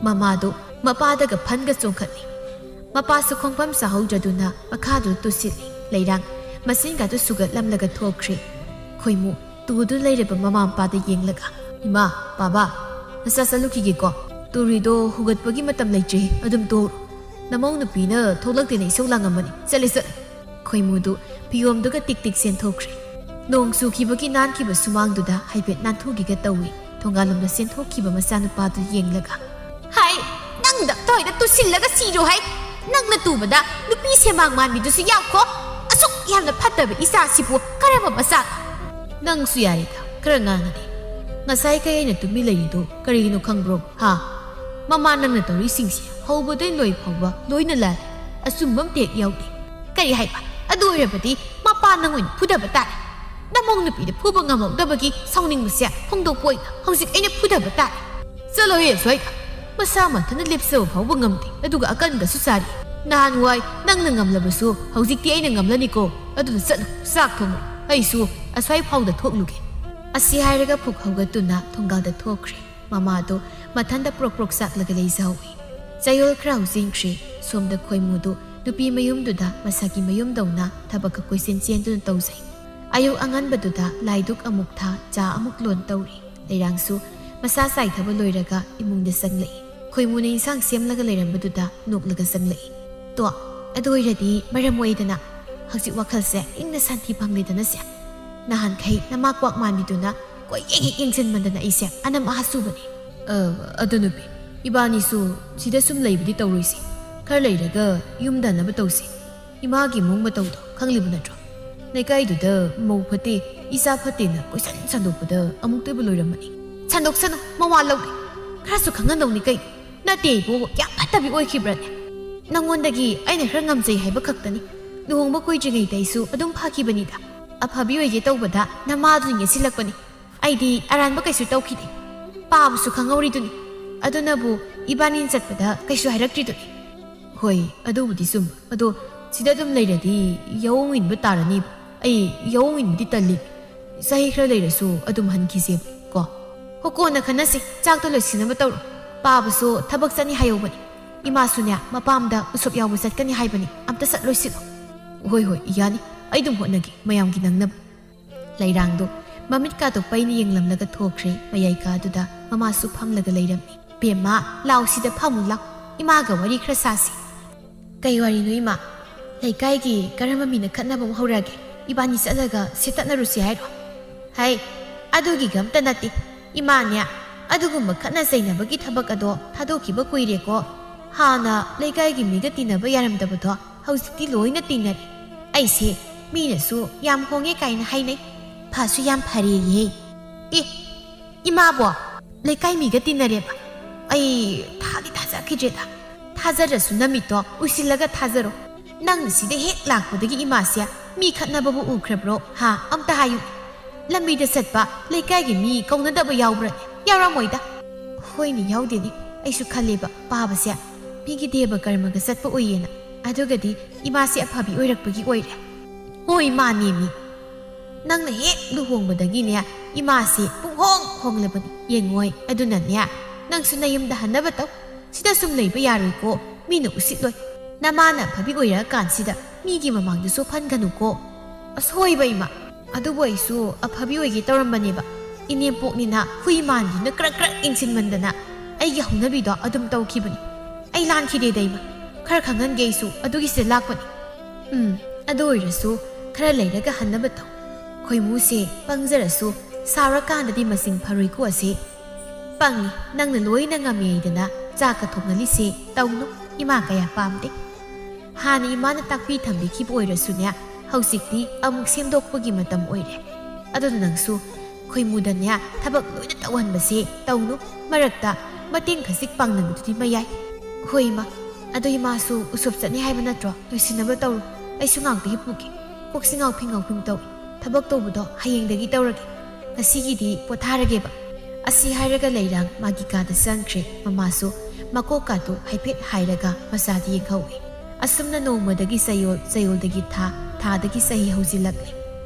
มาดูมาป้าเด็กพันก็จงขัดเลยมาป้าสุขของความสาวจะดูนะมาข้าดูตุสิเลยรังมาสิ่งกันตุสุกลำแล้วก็ทั่วครีคอยมูตูดูเลยเด็กมาป้าได้ยิงแล้วก็อีมาป้าบ้าน่าสนุกกี่ก็ตูรีโดหุกตปกิมาทำเลยจีอดุมตัวน้ำมองนุปีน่ะทลักที่ไหนสุกลังมันเสร็จเลยคอยมูดูพี่ยมดูก็ติ๊กเสียนทอกรีน้องสุขีบกินานขีบสุมังดูดาให้เป็นนันทุกิกตัววิทงการลมละเสียนทอกขีบมาสานุปาดูยิงแล้วก็ให้นั่งดักถอยดักตุสินแล้วก็สีดูให้นั่งละตูบดานุปีเสียบางมันมีดูสิยาวข้ออสุกยามละพัดแต่เป็นอิสาสิบัวก็ได้มาสักนั่งสุยาริกากระงานนี่งั้นใส่ก็ยังตุมิเลยดูกระยินุขังบรมฮะมานั่งละตัวริสิงเสียเขาบ่ได้ลอยพาวะลอยนั่นแหละอสุมบัมเตะยาวดิก็ยังให้ปะอดูเรื่องแบบนี้มาปานั่งวินพูดแบบตายน้ำมองนุปีเด็กผู้บังงามองดับกี้สาวนิ่งมาเสียห้องตัวป่วยห้องสิไอ้เนี่ยพูดแบบตายจะลอยสวยมาสามันท่านเล็บเสือเขาบังงามดิอดูก็อาการก็สุดสารีนานไว้นั่งงามละบสู้ห้องสิที่ไอ้เนี่ยงามละนี่ก็อดูสั่นสักทงไอ้สู้อาศัยพาวเด็กทุกลูกอาศัยให้เรื่องพวกเขาก็ตุน่ะทงกาเด็กทุกครีมาดูมาทันได้ปลอกสักละก็เลยเจ้าวิใจยอลคราวซิงครีสมเด็จคอยมูดูดูปีมายุมดูดามาสักิมายุมดาวน่ะถ้าบักคุยเซนเซียนตุนเต้าใจอายุอังันบัดดูดาลายดุกอมุกท่าจ้าอมุกล้วนเต้ารีเลยรังสูมาซาใส่ทับลอยระกะอิมุงเดสังเลยคอยมูในสังเสียมละก็เลยรันบัดดูดานุกละก็สังเลยตัวอดูยระดีมารำวยดนะหากจิวักขัดเสียอิงในสันที่พังเลยดนะเสียนาหันใครน้ำมากกว่ามันมีดูนะก็ยังเส้นมันดนะไอเสียอันนั้นมาหาสู้บันอดูนุปีอีบานิสูสิได้ซุ่มเลยบุตรเต้ารีสิข้าเลยระก็ยุ่มดันนับเต้าสิอีมากี่มงมาเต้าตัวข้างลิบุนัดรอในใกล้ดูเด้อมูพัดตีอีสาพัดตีน่ะก็ฉันดูเด้ออามุกเต้าบุลอยรำมันนี่ฉันดูฉันมาวานเราดิข้าสุขังกันตรงนี้ใกล้น่าเตะกูอยากพัดตะบิโอ้ยขีบรันเนี่ยนางวันตะกี้ไอ้เนี่ยข้างงามใจให้บักขักตานี่ดูหงบักคุยจังไงแต่สูอดุมพาขีบันนี่ดาอาพาบิโอ้ยเจ้าบัดดาน้ำมาดูเนี่ยสิลักบันนี่ไอ้ดีอารันบักไก่สุดเต้าขีดป้าบุสุขังเอารีดูนี่อดูนับอีบานินจัดปะดาไก่สุให้รักดีดูนี่เฮ้ยอดูบุตรซุ่มอดูสิได้ดุมเลยเดียาวอินบุตรตารานี่ไอ้ยาวอินบุตรตัลลิใส่เครื่องเลยสูอดูมันขี้เสียบก็ฮกโกนักขันสิจากตัวเลยสินะบัตรป้าบุสุทับบักสันนี่ให้เอาบันอีมาสุเนี่ยมาปามดาบุษบยาวบุษกันนี่ให้บันนี่อัมตะสัตลอยสิโล ꯍꯣꯏ ꯍꯣꯏ ꯌꯥꯅꯤ ꯑꯩ ꯑꯗꯨꯝ ꯍꯣꯠꯅꯒꯦ ꯃꯌꯥꯝꯒꯤ ꯅꯪꯅꯕ ꯂꯩꯔꯥꯡꯗꯣ ꯃꯃꯤꯠ ꯀꯥꯗꯣ ꯄꯩꯅ ꯌꯦꯡꯂꯝꯂꯒ ꯊꯣꯛꯈ꯭ꯔꯦ ꯃꯌꯥꯏ ꯀꯥꯗꯨꯗ ꯃꯃꯥꯁꯨ ꯐꯝꯂꯒ ꯂꯩꯔꯝꯃꯤ ꯕꯦꯝꯃ ꯂꯥꯎ ꯁꯤꯗ ꯐꯝꯃꯨ ꯂꯥꯎ ꯏꯃꯥꯒ ꯋꯥꯔꯤ ꯈꯔ ꯁꯥꯁꯤ ꯀꯩ ꯋꯥꯔꯤꯅꯣ ꯏꯃꯥ ꯂꯩꯀꯥꯏꯒꯤ ꯀꯔꯝꯕ ꯃꯤꯅ ꯈꯠꯅꯕ ꯑꯃꯨꯛ ꯍꯧꯔꯛꯑꯒꯦ ꯏꯕꯥꯅꯤ ꯆꯠꯂꯒ ꯁꯦꯠꯇꯠꯅꯔꯨꯁꯤ ꯍꯥꯏꯔꯣ ꯍꯥꯏ ꯑꯗꯨꯒꯤꯒ ꯑꯝꯇ ꯅꯠꯇꯦ ꯏꯃꯥꯅꯦ ꯑꯗꯨꯒꯨꯝꯕ ꯈꯠꯅ ꯆꯩꯅꯕꯒꯤ ꯊꯕꯛ ꯑꯗꯣ ꯊꯥꯗꯣꯛꯈꯤꯕ ꯀꯨꯏꯔꯦꯀꯣ ꯍꯥꯟꯅ ꯂꯩꯀꯥꯏꯒꯤ ꯃꯤꯒ ꯇꯤꯟꯅꯕ ꯌꯥꯔꯝꯗꯕꯗꯣ ꯍꯧꯖꯤꯛꯇꯤ ꯂꯣꯏꯅ ꯇꯤꯟꯅꯔꯦ ꯑꯩꯁꯦ ꯃꯤꯅꯁꯨ ꯌꯥꯝ ꯍꯣꯡꯉꯦ ꯀꯥꯏꯅ ꯍꯥꯏꯅꯩ ꯐꯁꯨ ꯌꯥꯝ ꯐꯔꯦꯌꯦ ꯑꯦ ꯏꯃꯥꯕꯣ ꯂꯩꯀꯥꯏ ꯃꯤꯒ ꯇꯤꯟꯅꯔꯦꯕ ꯑꯩ ꯊꯥꯗꯤ ꯊꯥꯖꯈꯤꯗ꯭ꯔꯦꯗ ꯊꯥꯖꯔꯁꯨ ꯅꯃꯤꯠꯇꯣ ꯎꯏꯁꯤꯜꯂꯒ ꯊꯥꯖꯔꯣ ꯅꯪꯅ ꯁꯤꯗ ꯍꯦꯛ ꯂꯥꯛꯄꯗꯒꯤ ꯏꯃꯥꯁꯦ ꯃꯤ ꯈꯠꯅꯕꯕꯨ ꯎꯈ꯭ꯔꯕ꯭ꯔꯣ ꯍꯥ ꯑꯝꯇ ꯍꯥꯏꯌꯨ ꯂꯝꯕꯤꯗ ꯆꯠꯄ ꯂꯩꯀꯥꯏꯒꯤ ꯃꯤ ꯀꯧꯅꯗꯕ ꯌꯥꯎꯕ꯭ꯔꯅꯦ ꯌꯥꯎꯔꯝꯃꯣꯏꯗ ꯍꯣꯏꯅꯦ ꯌꯥꯎꯗꯦꯅꯦ ꯑꯩꯁꯨ ꯈꯜꯂꯦꯕ ꯄꯥꯕꯁꯦ ꯃꯤꯒꯤ ꯗꯦꯕ ꯀꯔꯃꯒ ꯆꯠꯄ ꯑꯣꯏꯌꯦꯅ ꯑꯗꯨꯒꯗꯤ ꯏꯃꯥꯁꯦ ꯑꯐꯕꯤ ꯑꯣꯏꯔꯛꯄꯒꯤ ꯑꯣꯏꯔꯦ ꯍꯣꯏ ꯃꯥꯅꯦꯃꯤ ꯅꯪꯅ ꯍꯦꯛ ꯂꯨꯍꯣꯡꯕꯗꯒꯤꯅꯦ ꯏꯃꯥꯁꯦ ꯄꯨꯡꯍꯣꯡ ꯍꯣꯡꯂꯕꯅꯤ ꯌꯦꯡꯉꯣꯏ ꯑꯗꯨꯅꯅꯦ ꯅꯪꯁꯨ ꯅꯌꯨꯝꯗ ꯍꯟꯅꯕ ꯇꯧ ꯁꯤꯗ ꯁꯨꯝ ꯂꯩꯕ ꯌꯥꯔꯣꯏꯀꯣ ꯃꯤꯅ ꯎꯁꯤꯠꯂꯣই ꯅꯃꯥꯅ ꯑꯐꯕꯤ ꯑꯣꯏꯔꯛꯑꯀꯥꯟꯁꯤꯗ ꯃꯤꯒꯤ ꯃꯃꯥꯡꯗꯁꯨ ꯐꯟꯒꯅꯨꯀꯣ ꯑꯁꯣꯏꯕ ꯏꯃꯥ ꯑꯗꯨꯕꯨ ꯑꯩꯁꯨ ꯑꯐꯕꯤ ꯑꯣꯏꯒꯦ ꯇꯧꯔꯝꯕꯅꯦꯕ ꯏꯅꯦꯝꯄꯣꯛꯅꯤꯅ ꯍꯨꯏ ꯃꯥꯟꯗꯨꯅ ꯀ꯭ꯔꯛ ꯏꯟꯁꯤꯟꯃꯟꯗꯅ ꯑꯩꯒꯤ ꯍꯧꯅꯕꯤꯗꯣ ꯑꯗꯨꯝ ꯇꯧꯈꯤꯕꯅꯤ ꯑꯩ ꯂꯥꯟꯈꯤꯗꯦꯗ ꯏꯃꯥ ꯈꯔ ꯈꯪꯍꯟꯒꯦ ꯑꯩꯁꯨ ꯑꯗꯨꯒꯤꯁꯤꯗ ꯂꯥꯛꯄꯅꯤ ꯑꯗꯨ ꯑꯣꯏꯔꯁꯨ ꯈꯔ ꯂꯩꯔꯒ ꯍꯟꯅꯕ ꯇꯧ ꯈꯣꯏꯃꯨꯁꯦ ꯄꯪꯖꯔꯁꯨ ꯁꯥꯎꯔꯀꯥꯟꯗꯗꯤ ꯃꯁꯤꯡ ꯐꯔꯣꯏꯀꯣ ꯑꯁꯤ ꯄꯪꯉꯤ ꯅꯪꯅ ꯂꯣꯏꯅ ꯉꯝꯃꯦꯗꯅ ꯆꯥꯛꯀ ꯊꯣꯡꯍꯜꯂꯤꯁꯦ ꯇꯧꯅꯨ ꯏꯃꯥ ꯀꯌꯥ ꯄꯥꯝꯗꯦ ꯍꯥꯟꯅ ꯏꯃꯥꯅ ꯇꯥꯛꯄꯤ ꯊꯝꯕꯤꯈꯤꯕ ꯑꯣꯏꯔꯁꯨꯅꯦ ꯍꯧꯖꯤꯛꯇꯤ ꯑꯃꯨꯛ ꯁꯦꯝꯗꯣꯛꯄꯒꯤ ꯃꯇꯝ ꯑꯣꯏꯔꯦ ꯑꯗꯨꯅ ꯅꯪꯁꯨ ꯈꯣꯏꯃꯨꯗꯅꯦ ꯊꯕꯛ ꯂꯣꯏꯅ ꯇꯧꯍꯟꯕꯁꯦ ꯇꯧꯅꯨ ꯃꯔꯛꯇ ꯃꯇꯦꯡ ꯈꯖꯤꯛ ꯄꯥꯡꯅꯕꯗꯨꯗꯤ ꯃꯌꯥꯏ ꯍꯣꯏ ꯏꯃꯥ ꯑꯗꯣ ꯏꯃꯥꯁꯨ ꯎꯁꯣꯞ ꯆꯠꯅꯤ ꯍꯥꯏꯕ ꯅꯠꯇ꯭ꯔꯣ ꯂꯣꯏꯁꯤꯟꯅꯕ ꯇꯧꯔꯨ ꯑꯩꯁꯨ ꯉꯥꯛꯇꯒꯤ ꯄꯨꯒꯦ ꯀꯣꯛꯁꯤ ꯉꯥꯎꯐꯤꯡ ꯇꯧꯏ ꯊꯕꯛ ꯇꯧꯕꯗꯣ ꯍꯌꯦꯡꯗꯒꯤ ꯇꯧꯔꯒꯦ ꯉꯁꯤꯒꯤꯗꯤ ꯄꯣꯊꯥꯔꯒꯦꯕ ꯑꯁꯤ ꯍꯥꯏꯔꯒ ꯂꯩꯔꯥꯡ ꯃꯥꯒꯤ ꯀꯥꯗ ꯆꯪꯈ꯭ꯔꯦ ꯃꯃꯥꯁꯨ ꯃꯀꯣꯛꯀꯥꯗꯨ ꯍꯥꯏꯐꯦꯠ ꯍꯥꯏꯔꯒ ꯃꯆꯥꯗꯤ ꯌꯦꯡꯍꯧꯏ ꯑꯁꯨꯝꯅ ꯅꯣꯡꯃꯗꯒꯤ ꯆꯌꯣꯜꯗꯒꯤ ꯊꯥꯗꯒꯤ ꯆꯍꯤ ꯍꯧꯖꯤꯜꯂꯛꯂꯦ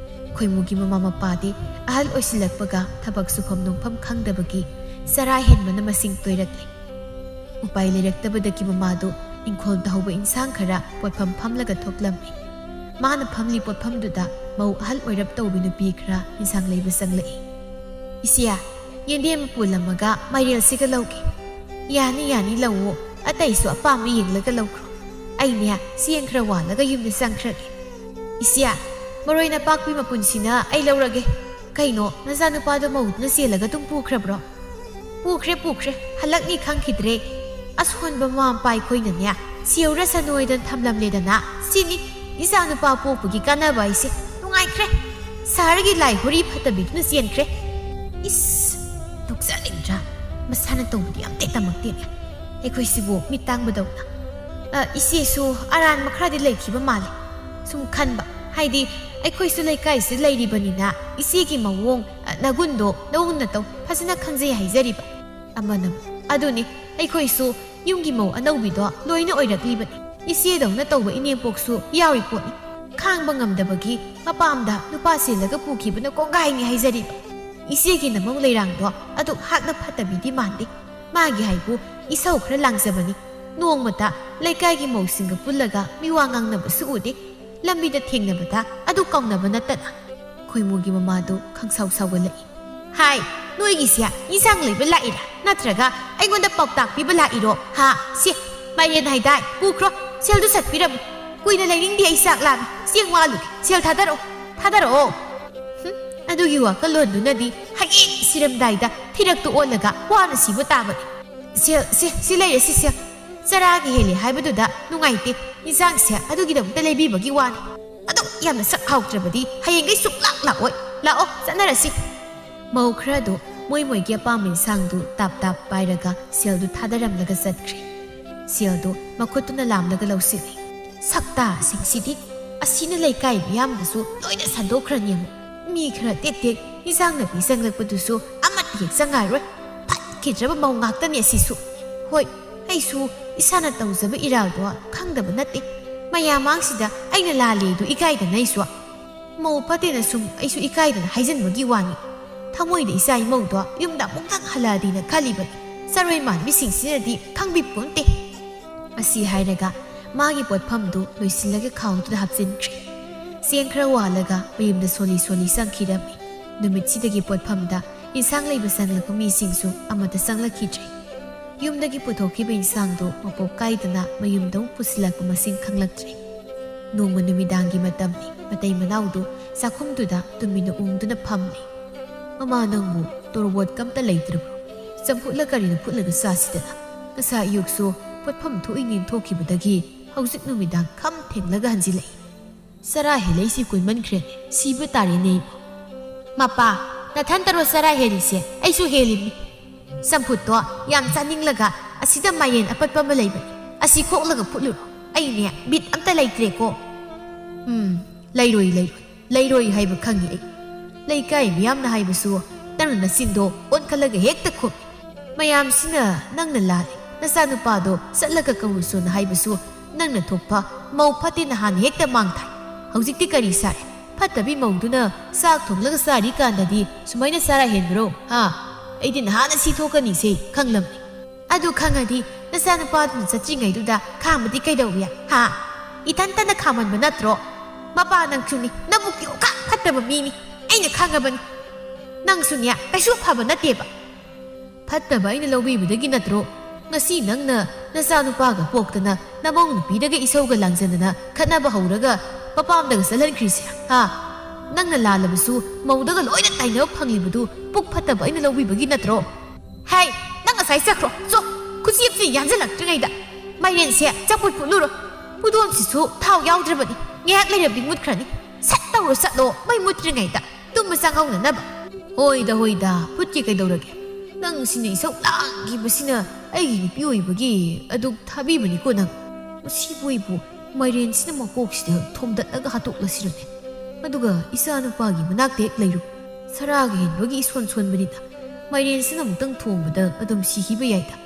ꯈꯣꯏꯃꯨꯒꯤ ꯃꯃꯥ ꯃꯄꯥꯗꯤ ꯑꯍꯜ ꯑꯣꯏꯁꯤꯜꯂꯛꯄꯒ ꯊꯕꯛ ꯁꯨꯐꯝ ꯅꯣꯡꯐꯝ ꯈꯪꯗꯕꯒꯤ ꯆꯔꯥ ꯍꯦꯟꯕꯅ ꯃꯁꯤꯡ ꯇꯣꯏꯔꯛꯂꯦ ꯎꯄꯥꯏ ꯂꯩꯔꯛꯇꯕꯗꯒꯤ ꯃꯃꯥꯗꯨ ꯏꯪꯈꯣꯜꯗ ꯍꯧꯕ ꯏꯟꯁꯥꯡ ꯈꯔ ꯄꯣꯠꯐꯝ ꯐꯝꯂꯒ ꯊꯣꯛꯂꯝꯃꯤ ꯃꯥꯅ ꯐꯝꯂꯤ ꯄꯣꯠꯐꯝꯗꯨꯗ ꯃꯧ ꯑꯍꯜ ꯑꯣꯏꯔꯞ ꯇꯧꯕꯤ ꯅꯨꯄꯤ ꯈꯔ ꯏꯟꯁꯥꯡ ꯂꯩꯕ ꯆꯪꯂꯛꯏ ꯏꯆꯦ ꯌꯦꯟꯗꯦꯝ ꯃꯄꯨꯟ ꯑꯃꯒ ꯃꯥꯏꯔꯦꯜꯁꯤꯒ ꯂꯧꯒꯦ ꯌꯥꯅꯤ ꯂꯧꯋꯣ ꯑꯇꯩꯁꯨ ꯑꯄꯥꯝꯕ ꯌꯦꯡꯂꯒ ꯂꯧꯈ꯭ꯔꯣ ꯑꯩꯅꯦ ꯆꯦꯡ ꯈꯔ ꯋꯥꯜꯂꯒ ꯌꯨꯝꯗ ꯆꯪꯈ꯭ꯔꯒꯦ ꯏꯆꯦ ꯃꯔꯣꯏ ꯅꯄꯥꯛꯄꯤ ꯃꯄꯨꯟꯁꯤꯅ ꯑꯩ ꯂꯧꯔꯒꯦ ꯀꯩꯅꯣ ꯅꯆꯥꯅꯨꯄꯥꯗꯣ ꯃꯧꯗꯨꯅ ꯆꯦꯜꯂꯒ ꯑꯗꯨꯝ ꯄꯨꯈ꯭ꯔꯕ꯭ꯔꯣ ꯄꯨꯈ꯭ꯔꯦ ꯍꯜꯂꯛꯅꯤ ꯈꯪꯈꯤꯗ꯭ꯔꯦ ꯑꯁꯣꯟꯕ ꯃꯃꯥ ꯃꯄꯥ ꯑꯩꯈꯣꯏꯅꯅꯦ ꯁꯤꯌꯧꯔ ꯁꯅꯣꯏꯗꯅ ꯊꯝꯂꯝꯂꯦꯗꯅ ꯁꯤꯅꯤ ꯏꯆꯥꯅꯨꯄꯥ ꯄꯣꯛꯄꯒꯤ ꯀꯥꯟꯅꯕ ꯑꯩꯁꯦ ꯅꯨꯡꯉꯥꯏꯈ꯭ꯔꯦ ꯁꯍꯔꯒꯤ ꯂꯥꯏ ꯍꯣꯔꯤ ꯐꯠꯇꯕꯤꯗꯨꯅ ꯆꯦꯟꯈ꯭ꯔꯦ ꯏꯁ ꯅꯣꯛꯆꯅꯤꯡꯗ꯭ꯔꯥ ꯃꯁꯥꯅ ꯇꯧꯕꯗꯤ ꯑꯝꯇ ꯇꯝꯃꯛꯇꯦꯅꯦ ꯑꯩꯈꯣꯏꯁꯤꯕꯨ ꯃꯤꯠ ꯇꯥꯡꯕꯗꯧꯅ ꯏꯆꯦꯁꯨ ꯑꯔꯥꯟꯕ ꯈꯔꯗꯤ ꯂꯩꯈꯤꯕ ꯃꯥꯜꯂꯦ ꯁꯨꯝ खनबा हाइदी अखोइसु लेकाइसे लेरिबनिना इसीगी मवोंग नगुंदो नौना तौ फसना खंजे हाइजरिबा अमनम अदुनि अखोइसु युंगी मौ अनौबिदो लोइना ओइरक्लिबनि इसीदौना तौबा इनेपोक्सु यावि पोटनि खांबा ngamdabagi mapamda nupa silaga pukhibana kongaini haijariba इसीगी नमौ लेरांगदो अदु हाकना फटबिदि मांदि मागी हाइबु इसौ खरा लांजबनि नोंमता लेकाइगी मौसिंगा पुल्लगा मिवा ngangnabसु उदि लंबिदा थेंनबदा अदु काउनबा नतना खोइमुगी ममादो खंसाउ सावगलै हाय नोइगिसिया इसांग लेबा लाइरा नत्रगा आइगोंदा पाउताक पिबा लाइरो हा से माइरेन हाइदाय पुख्रो सेलदु सटपिरम कुइना लेरिंगदि आइसाक लाबि सिंग वालु सेल थादरो अदुगी वाखलोंदुनदि हागे सिरमदाइदा थिरक्तु ओलगा वाना सिबो ताबनि से लेरे से चरागी हेले हाइबदुदा नुंगाइते इजांगसे अदुगिदमता लेबिबगी वानि अदु यामना सक हाउत्रबदि हयेंगै सुक्लाक लाओय लाओ चनरसि मौख्रदो मोइगी अपाम इंसांगदु ताप पाइरगा सेलदु थादरमलगा चतख्रे सेलदो मखुतुना लामलगा लौसिनि सक्ता सिंसिदि असिना लेकाइ मियामदसु लोइना संदोख्रनि मी खरा तेते इजांगना बिसंगलकपदुसु अमत हेक संगारोय फटखिद्रबा मौ ngaktani asisu होय आइसु इसाना तौजब इरादो खंगदब नते मयामांगसिदा आइना लालेदु इकाइदना इसु मौ फतेना सुम आइसु इकाइदना हाइजनबगी वानी थमोइदा इसाइ मौदो युमदा मुक्तक हलादीना खलिबनि सरoi मानबिसिंसिनदि खंबिपोन्ते असि हाइरगा ꯃꯥꯒꯤ ꯄꯣꯠꯐꯝꯗꯨ ꯂꯣꯏꯁꯤꯜꯂꯒ ꯈꯥꯎꯗꯨꯗ ꯍꯥꯞꯆꯤꯟꯈ꯭ꯔꯦ ꯆꯦꯡ ꯈꯔ ꯋꯥꯜꯂꯒ ꯃꯌꯨꯝꯗ ꯁꯣꯜꯂꯤ ꯆꯪꯈꯤꯔꯝꯃꯤ ꯅꯨꯃꯤꯠꯁꯤꯗꯒꯤ ꯄꯣꯠꯐꯝꯗ ꯏꯟꯁꯥꯡ ꯂꯩꯕ ꯆꯪꯂꯛꯄ ꯃꯤꯁꯤꯡꯁꯨ ꯑꯃꯠꯇ ꯆꯪꯂꯛꯈꯤꯗ꯭ꯔꯦ ꯌꯨꯝꯗꯒꯤ ꯄꯨꯊꯣꯛꯈꯤꯕ ꯏꯟꯁꯥꯡꯗꯨ ꯃꯄꯣꯞ ꯀꯥꯏꯗꯅ ꯃꯌꯨꯝꯗ ꯄꯨꯁꯤꯜꯂꯛꯄ ꯃꯁꯤꯡ ꯈꯪꯂꯛꯇ꯭ꯔꯦ ꯅꯣꯡꯃ ꯅꯨꯃꯤꯗꯥꯡꯒꯤ ꯃꯇꯝꯅꯤ ꯃꯇꯩ ꯃꯅꯥꯎꯗꯨ ꯆꯥꯛꯈꯨꯝꯗꯨꯗ ꯇꯨꯃꯤꯟꯅ ꯎꯪꯗꯨꯅ ꯐꯝꯂꯤ ꯃꯃꯥ ꯅꯪꯕꯨ ꯇꯣꯔꯕꯣꯠ ꯀꯝꯇ ꯂꯩꯇ꯭ꯔꯕ꯭ꯔꯣ ꯆꯝꯐꯨꯠꯂ ꯀꯔꯤꯅ ꯐꯨꯠꯂꯒ ꯆꯥꯁꯤꯗꯅ ꯉꯁꯥꯏ ꯑꯌꯨꯛꯁꯨ ꯄꯣꯠꯐꯝ ꯊꯣꯛꯏꯉꯦꯟ ꯊꯣꯛꯈꯤꯕꯗꯒꯤ ꯍꯧꯖꯤꯛ ꯅꯨꯃꯤꯗꯥꯡ ꯈꯝ ꯊꯦꯡꯂꯒ ꯍꯟꯖꯤꯜꯂꯛꯏ ꯆꯔꯥ ꯍꯦꯜꯂꯛꯏꯁꯤ ꯀꯨꯏꯃꯟꯈ꯭ꯔꯦꯅꯦ ꯁꯤꯕ ꯇꯥꯔꯦꯅꯦ ꯏꯕꯣ ꯃꯄꯥ ꯅꯊꯟꯇꯔꯣ ꯆꯔꯥ ꯍꯦꯜꯂꯤꯁꯦ ꯑꯩꯁꯨ ꯍꯦꯜꯂꯤꯕꯅꯤ ꯆꯝꯐꯨꯠꯇꯣ ꯌꯥꯝ ꯆꯥꯅꯤꯡꯂꯒ ꯑꯁꯤꯗ ꯃꯥꯏꯔꯦꯟ ꯑꯄꯠꯄ ꯑꯃ ꯂꯩꯕꯅꯤ ꯑꯁꯤ ꯈꯣꯛꯂꯒ ꯐꯨꯠꯂꯨꯔꯣ ꯑꯩꯅꯦ ꯕꯤꯠ ꯑꯝꯇ ꯂꯩꯇ꯭ꯔꯦꯀꯣ ꯂꯩꯔꯣꯏ ꯍꯥꯏꯕ ꯈꯪꯉꯤ ꯑꯩ ꯂꯩꯀꯥꯏ ꯃꯤꯌꯥꯝꯅ ꯍꯥꯏꯕꯁꯨ ꯅꯪꯅ ꯅꯆꯤꯟꯗꯣ ꯑꯣꯟꯈꯠꯂꯒ ꯍꯦꯛꯇ ꯈꯨꯝꯃꯤ ꯃꯌꯥꯝꯁꯤꯅ ꯅꯪꯅ ꯂꯥꯜꯂꯤ ꯅꯆꯥꯅꯨꯄꯥꯗꯣ ꯆꯠꯂꯒ ꯀꯧꯔꯨꯁꯣꯅ ꯍꯥꯏꯕꯁꯨ ꯅꯪꯅ ꯊꯣꯛꯄ ꯃꯧ ꯐꯠꯇꯦꯅ ꯍꯥꯟꯅ ꯍꯦꯛꯇ ꯃꯥꯡꯊꯥꯏ ꯍꯧꯖꯤꯛꯇꯤ ꯀꯔꯤ ꯁꯥꯔꯦ ꯐꯠꯇꯕꯤ ꯃꯧꯗꯨꯅ ꯆꯥꯛ ꯊꯣꯡꯂꯒ ꯆꯥꯔꯤꯀꯥꯟꯗꯗꯤ ꯁꯨꯃꯥꯏꯅ ꯆꯔꯥ ꯍꯦꯟꯕ꯭ꯔꯣ ꯑꯩꯗꯤ ꯅꯍꯥꯟꯅ ꯁꯤ ꯊꯣꯛꯀꯅꯤꯁꯦ ꯈꯪꯂꯝꯅꯤ ꯑꯗꯨ ꯈꯪꯉꯗꯤ ꯅꯆꯥꯅꯨꯄꯥꯗꯨꯅ ꯆꯠꯇ꯭ꯔꯤꯉꯩꯗꯨꯗ ꯈꯥꯝꯕꯗꯤ ꯀꯩꯗꯧꯏ ꯏꯊꯟꯇꯅ ꯈꯥꯝꯃꯟꯕ ꯅꯠꯇ꯭ꯔꯣ ꯃꯄꯥ ꯅꯪꯁꯨꯅꯤ ꯅꯕꯨꯛꯇꯤ ꯑꯣꯀꯥꯛ ꯐꯠꯇꯕ ꯃꯤꯅꯤ ꯑꯩꯅ ꯈꯪꯉꯕꯅꯤ ꯅꯪꯁꯨꯅꯦ ꯀꯩꯁꯨ ꯐꯕ ꯅꯠꯇꯦꯕ ꯐꯠꯇꯕ ꯑꯩꯅ ꯂꯧꯕꯤꯕꯗꯒꯤ ꯅꯠꯇ꯭ꯔꯣ ꯉꯁꯤ ꯅꯪꯅ ꯅꯆꯥꯅꯨꯄꯥꯒ ꯄꯣꯛꯇꯅ ꯅꯃꯧ ꯅꯨꯄꯤꯗꯒ ꯏꯁꯧꯒ ꯂꯥꯡꯖꯗꯅ ꯈꯠꯅꯕ ꯍꯧꯔꯒ ꯃꯄꯥꯝꯗꯒ ꯆꯠꯍꯟꯈ꯭ꯔꯤꯁꯦ ꯅꯪꯅ ꯂꯥꯜꯂꯕꯁꯨ ꯃꯧꯗꯒ ꯂꯣꯏꯅ ꯇꯥꯏꯅꯕ ꯐꯪꯂꯤꯕꯗꯨ ꯄꯨꯛ ꯐꯠꯇꯕ ꯑꯩꯅ ꯂꯧꯕꯤꯕꯒꯤ ꯅꯠꯇ꯭ꯔꯣ ꯍꯥꯏ ꯅꯪ ꯉꯁꯥꯏ ꯆꯠꯈ꯭ꯔꯣ ꯈꯨꯆꯦꯞꯁꯤ ꯌꯥꯟꯁꯤꯜꯂꯛꯇ꯭ꯔꯤꯉꯩꯗ ꯃꯥꯏꯔꯦꯟꯁꯦ ꯆꯝꯐꯨꯠ ꯐꯨꯠꯂꯨꯔꯣ ꯎꯗꯣꯟꯁꯤꯁꯨ ꯊꯥꯎ ꯌꯥꯎꯗ꯭ꯔꯕꯅꯤ ꯉꯥꯏꯍꯥꯛ ꯂꯩꯔꯕꯗꯤ ꯃꯨꯠꯈ꯭ꯔꯅꯤ ꯁꯠ ꯇꯧꯔꯣ ꯆꯠꯂꯣ ꯃꯩ ꯃꯨꯠꯇ꯭ꯔꯤꯉꯩꯗ ꯇꯨꯝꯕ ꯆꯪꯍꯧꯅꯅꯕ ꯍꯣꯏꯗ ꯐꯨꯠꯀꯦ ꯀꯩꯗꯧꯔꯒꯦ ꯅꯪ ꯁꯤꯅ ꯏꯁꯧ ꯂꯥꯡꯈꯤꯕꯁꯤꯅ ꯑꯩꯒꯤ ꯅꯨꯄꯤ ꯑꯣꯏꯕꯒꯤ ꯑꯗꯨꯛ ꯊꯥꯕꯤꯕꯅꯤꯀꯣ ꯅꯪ ꯃꯁꯤꯕꯨ ꯑꯩꯕꯨ ꯃꯥꯏꯔꯦꯟꯁꯤꯅ ꯃꯀꯣꯛꯁꯤꯗ ꯊꯣꯝꯗꯠꯂꯒ ꯍꯥꯠꯇꯣꯛꯂꯁꯤꯔꯅꯦ ꯑꯗꯨꯒ ꯏꯆꯥꯅꯨꯄꯥꯒꯤ ꯃꯅꯥꯛꯇ ꯍꯦꯛ ꯂꯩꯔꯨ ꯁꯔꯥꯒ ꯍꯦꯟꯕꯒꯤ ꯏꯁꯣꯟ ꯁꯣꯟꯕꯅꯤꯅ ꯃꯥꯏꯔꯦꯟꯁꯤꯅ ꯑꯃꯨꯛꯇꯪ ꯊꯣꯡꯕꯗ ꯑꯗꯨꯝ ꯁꯤꯈꯤꯕ ꯌꯥꯏꯗ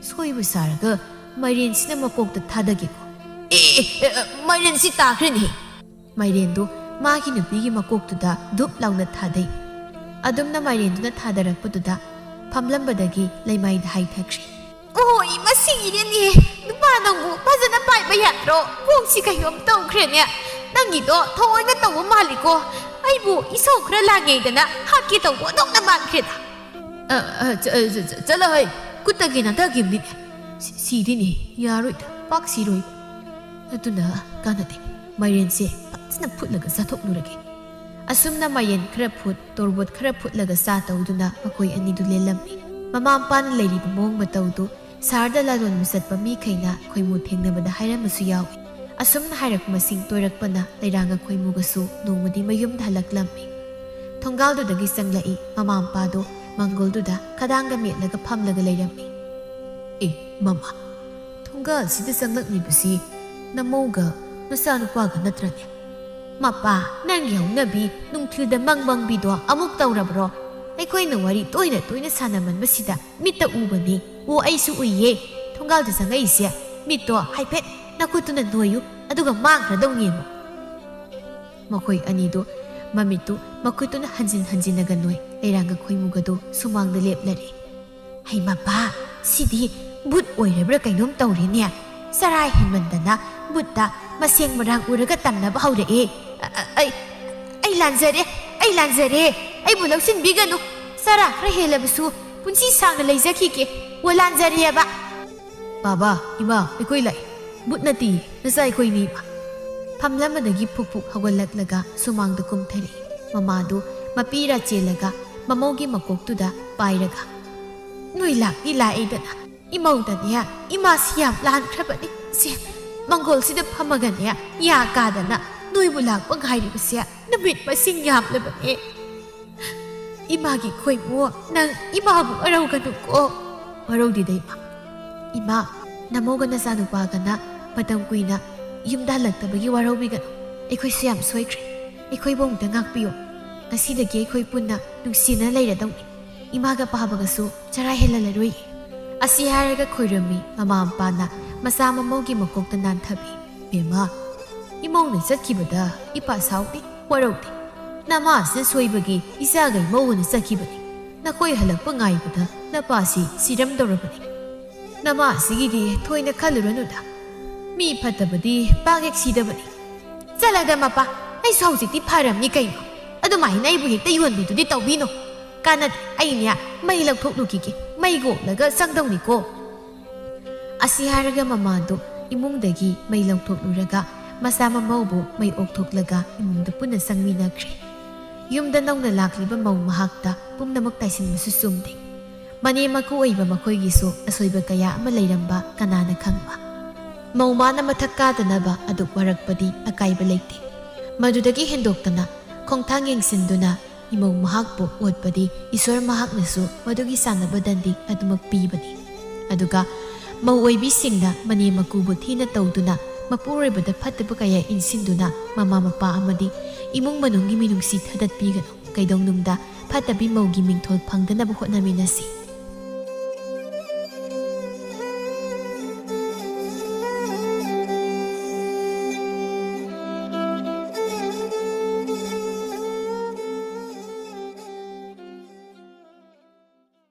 ꯁꯣꯏꯕ ꯁꯥꯔꯒ ꯃꯥꯏꯔꯦꯟꯁꯤꯅ ꯃꯀꯣꯛꯇ ꯊꯥꯗꯒꯦꯀꯣ ꯃꯥꯏꯔꯦꯟꯁꯤ ꯇꯥꯈ꯭ꯔꯦꯅꯦ ꯃꯥꯏꯔꯦꯟꯗꯨ ꯃꯥꯒꯤ ꯅꯨꯄꯤꯒꯤ ꯃꯀꯣꯛꯇꯨꯗ ꯙꯨꯞ ꯂꯥꯎꯅ ꯊꯥꯗꯩ ꯑꯗꯨꯝꯅ ꯃꯥꯏꯔꯦꯟꯗꯨꯅ ꯊꯥꯗꯔꯛꯄꯗꯨꯗ ꯐꯝꯂꯝꯕꯗꯒꯤ ꯂꯩꯃꯥꯏꯗ ꯍꯥꯏꯊꯈ꯭ꯔꯦ ꯑꯣꯏ ꯃꯁꯤꯒꯤꯅꯦ ꯅꯨꯄꯥ ꯅꯪꯕꯨ ꯐꯖꯅ ꯄꯥꯏꯕ ꯌꯥꯗ꯭ꯔꯣ ꯀꯣꯛꯁꯤ ꯀꯩꯅꯣꯝ ꯇꯧꯈ꯭ꯔꯦꯅꯦ ꯅꯪꯒꯤꯗꯣ ꯊꯑꯣꯏꯅ ꯇꯧꯕ ꯃꯥꯜꯂꯤꯀꯣ ꯑꯩꯕꯨ ꯏꯁꯧ ꯈꯔ ꯂꯥꯡꯉꯩꯗꯅ ꯍꯥꯠꯀꯦ ꯇꯧꯕ ꯑꯗꯣꯝꯅ ꯃꯥꯟꯈ꯭ꯔꯦꯗ ꯆꯠꯂꯣꯍꯩ ꯀꯨꯠꯇꯒꯤ ꯅꯥꯟꯊꯈꯤꯕꯅꯤꯅꯦ ꯁꯤꯗꯤꯅꯦ ꯌꯥꯔꯣꯏꯗ ꯄꯥꯛ ꯁꯤꯔꯣꯏ ꯑꯗꯨꯅ ꯀꯥꯟꯅꯗꯦ ꯃꯥꯏꯔꯦꯟꯁꯦ ꯐꯖꯅ ꯐꯨꯠꯂꯒ ꯆꯥꯊꯣꯛꯂꯨꯔꯒꯦ ꯑꯁꯨꯝꯅ ꯃꯥꯏꯔꯦꯟ ꯈꯔ ꯐꯨꯠ ꯇꯣꯔꯕꯣꯠ ꯈꯔ ꯐꯨꯠꯂꯒ ꯆꯥ ꯇꯧꯗꯨꯅ ꯃꯈꯣꯏ ꯑꯅꯤꯗꯨ ꯂꯦꯜꯂꯝꯃꯤ ꯃꯃꯥ ꯃꯄꯥꯅ ꯂꯩꯔꯤꯕ ꯃꯑꯣꯡ ꯃꯇꯧꯗꯨ ꯁꯍꯔꯗ ꯂꯂꯣꯟꯕ ꯆꯠꯄ ꯃꯤꯈꯩꯅ ꯈꯣꯏꯃꯨ ꯊꯦꯡꯅꯕꯗ ꯍꯥꯏꯔꯝꯕꯁꯨ ꯌꯥꯎꯏ ꯑꯁꯨꯝꯅ ꯍꯥꯏꯔꯛꯄ ꯃꯁꯤꯡ ꯇꯣꯏꯔꯛꯄꯅ ꯂꯩꯔꯥꯡꯒ ꯈꯣꯏꯃꯨꯒꯁꯨ ꯅꯣꯡꯃꯗꯤ ꯃꯌꯨꯝꯗ ꯍꯜꯂꯛꯂꯝꯃꯤ ꯊꯣꯡꯒꯥꯜꯗꯨꯗꯒꯤ ꯆꯪꯂꯛꯏ ꯃꯃꯥ ꯃꯄꯥꯗꯣ ꯃꯪꯒꯣꯜꯗꯨꯗ ꯈꯗꯥꯡꯒ ꯃꯦꯠꯂꯒ ꯐꯝꯂꯒ ꯂꯩꯔꯝꯃꯤ ꯃꯃꯥ ꯊꯣꯡꯒꯥꯜꯁꯤꯗ ꯆꯪꯂꯛꯂꯤꯕꯁꯤ ꯅꯃꯧꯒ ꯅꯆꯥꯅꯨꯄꯥꯒ ꯅꯠꯇ꯭ꯔꯅꯦ ꯃꯄꯥ ꯅꯪꯒꯤ ꯍꯧꯅꯕꯤ ꯅꯨꯡꯊꯤꯜꯗ ꯃꯪꯕꯤꯗꯣ ꯑꯃꯨꯛ ꯇꯧꯔꯕ꯭ꯔꯣ ꯑꯩꯈꯣꯏꯅ ꯋꯥꯔꯤ ꯇꯣꯏꯅ ꯁꯥꯟꯅꯃꯟꯕꯁꯤꯗ ꯃꯤꯠꯇ ꯎꯕꯅꯤ ꯑꯩꯁꯨ ꯎꯏꯌꯦ ꯊꯣꯡꯒꯥꯜꯗ ꯆꯪꯉꯛꯏꯁꯦ ꯃꯤꯠꯇꯣ ꯍꯥꯏꯐꯦꯠ ꯅꯈꯨꯠꯇꯨꯅ ꯅꯣꯏꯌꯨ ꯑꯗꯨꯒ ꯃꯥꯡꯈ꯭ꯔꯗꯧꯅꯦꯕ ꯃꯈꯣꯏ ꯑꯅꯤꯗꯣ ꯃꯃꯤꯠꯇꯨ ꯃꯈꯨꯠꯇꯨꯅ ꯍꯟꯖꯤꯟꯅꯒ ꯅꯣꯏ ꯂꯩꯔꯥꯡꯒ ꯈꯣꯏꯃꯨꯒꯗꯣ ꯁꯨꯃꯥꯡꯗ ꯂꯦꯞꯂꯔꯦ ꯍꯩ ꯃꯄꯥ ꯁꯤꯗꯤ ꯕꯨꯠ ꯑꯣꯏꯔꯕ꯭ꯔꯥ ꯀꯩꯅꯣꯝ ꯇꯧꯔꯦꯅꯦ ꯆꯔꯥ ꯍꯦꯟꯃꯟꯗꯅ ꯕꯨꯠꯇ ꯃꯁꯦꯡ ꯃꯔꯥꯡ ꯎꯔꯒ ꯇꯝꯅꯕ ꯍꯧꯔꯛꯑꯦ ꯑꯩ ꯂꯥꯟꯖꯔꯦ ꯑꯩꯕꯨ ꯂꯧꯁꯤꯟꯕꯤꯒꯅꯨ ꯆꯔꯥ ꯈꯔ ꯍꯦꯜꯂꯕꯁꯨ ꯄꯨꯟꯁꯤ ꯁꯥꯡꯅ ꯂꯩꯖꯈꯤꯒꯦ ꯂꯥꯟꯖꯔꯦꯕ ꯕꯥꯕꯥ ꯏꯃꯥ ꯑꯩꯈꯣꯏ ꯂꯥꯛꯏ ꯕꯨꯠ ꯅꯠꯇꯦ ꯅꯆꯥ ꯑꯩꯈꯣꯏꯅꯤ ꯐꯝꯂꯝꯕꯗꯒꯤ ꯐꯨꯛ ꯍꯧꯒꯠꯂꯛꯂꯒ ꯁꯨꯃꯥꯡꯗ ꯀꯨꯝꯊꯔꯛꯏ ꯃꯃꯥꯗꯨ ꯃꯄꯤꯔꯥ ꯆꯦꯜꯂꯒ ꯃꯃꯧꯒꯤ ꯃꯀꯣꯛꯇꯨꯗ ꯄꯥꯏꯔꯒ ꯅꯣꯏ ꯂꯥꯛꯇꯤ ꯂꯥꯛꯏꯗꯅ ꯏꯃꯧꯗꯅꯦ ꯏꯃꯥꯁꯤ ꯌꯥꯝ ꯂꯥꯟꯈ꯭ꯔꯕꯅꯤ ꯁꯦ ꯃꯪꯒꯣꯜꯁꯤꯗ ꯐꯝꯃꯒꯅꯦ ꯌꯥ ꯀꯥꯗꯅ ꯅꯣꯏꯕꯨ ꯂꯥꯛꯄ ꯉꯥꯏꯔꯤꯕꯁꯦ ꯅꯨꯃꯤꯠ ꯃꯁꯤꯡ ꯌꯥꯝꯂꯕꯅꯦ 이마기 거의 뭐 난 이마하고 어려우가누고 어려우디다 이마 나모가 나사누바가나 마tam kuina yumda halaktabagi waraubigan ꯑꯩꯈꯣꯏꯁꯨ ꯌꯥꯝ ꯁꯣꯏꯈ꯭ꯔꯦ ꯑꯩꯈꯣꯏꯕꯨ ꯑꯃꯨꯛꯇ ꯉꯥꯛꯄꯤꯌꯨ ꯉꯁꯤꯗꯒꯤ ꯑꯩꯈꯣꯏ ꯄꯨꯟꯅ ꯅꯨꯡꯁꯤꯅ ꯂꯩꯔꯗꯧꯅꯤ 이마가 ꯄꯥꯕꯒꯁꯨ ꯆꯔꯥ ꯍꯦꯜꯂꯂꯔꯣꯏ ꯑꯁꯤ ꯍꯥꯏꯔꯒ ꯈꯣꯏꯔꯝꯃꯤ ꯃꯃꯥ ꯃꯄꯥꯅ ꯃꯆꯥ ꯃꯃꯧꯒꯤ ꯃꯀꯣꯛꯇ ꯅꯥꯟꯊꯕꯤ ꯕꯦꯝꯃ ꯏꯃꯧꯅ ꯆꯠꯈꯤꯕꯗ ꯏꯄꯥ ꯁꯥꯎꯗꯦ ꯋꯥꯔꯧꯗꯦ ꯅꯃꯥꯁꯤꯅ ꯁꯣꯏꯕꯒꯤ ꯏꯆꯥꯒ ꯏꯃꯧꯒꯅ ꯆꯠꯈꯤꯕꯅꯤ ꯅꯈꯣꯏ ꯍꯜꯂꯛꯄ ꯉꯥꯏꯕꯗ ꯅꯄꯥꯁꯤ ꯁꯤꯔꯝꯗꯧꯔꯕꯅꯤ ꯅꯃꯥꯁꯤꯒꯤꯗꯤ ꯊꯣꯏꯅ ꯈꯜꯂꯨꯔꯅꯨꯗ มีพัตบดีปากเอกสีดบดีจะลังเดมาปะไอ้สาวจิตที่พารามีไก่เนาะอะดูไม่ในบุหิตแต่ยวนบีตุดิตเอาบีโนการนั้นไอ้เนี่ยไม่เลิกทุกลูกกิไม่โกแล้วก็สังดงนิโกอาศิฮาระกมามาตุอิมุงเดกีไม่เลิกทุกลูระกะมาสามมาบุไม่อกทุกละกะอิมุงเดปุ่นสังมีนักรียุมเดนน้องเดลักลิบมามาฮักตาปุ่มนมักไตสินมาสุสุมดิมันยังมาคุยบะมาคุยกิสุอสวยบะกายะมาเลยรำบะกันนานะขังบะมองมานะมาทักกาตนะบะอดุกวารักปดีอากายบะเล็กดิมาดูดกีเห็นดอกตนะคงทางยังสินดูนะอิมงมาฮักปุอวดปดีอิสวรมาฮักนะสุมาดูกิสานบะดันดิอดุมักปีบดีอดุกะมาอวยบิสิงนะมันยังมากูบุที่นะเตาดูนะมาพูดเรื่องพัดตะบกายะอินสินดูนะมาปาอามาดีอิมุงมันงกิมินุงสิทัดปีกันไกดงนุมดาพัดตะบิมงกิมิงทอดพังดนะบุขนามินาสิ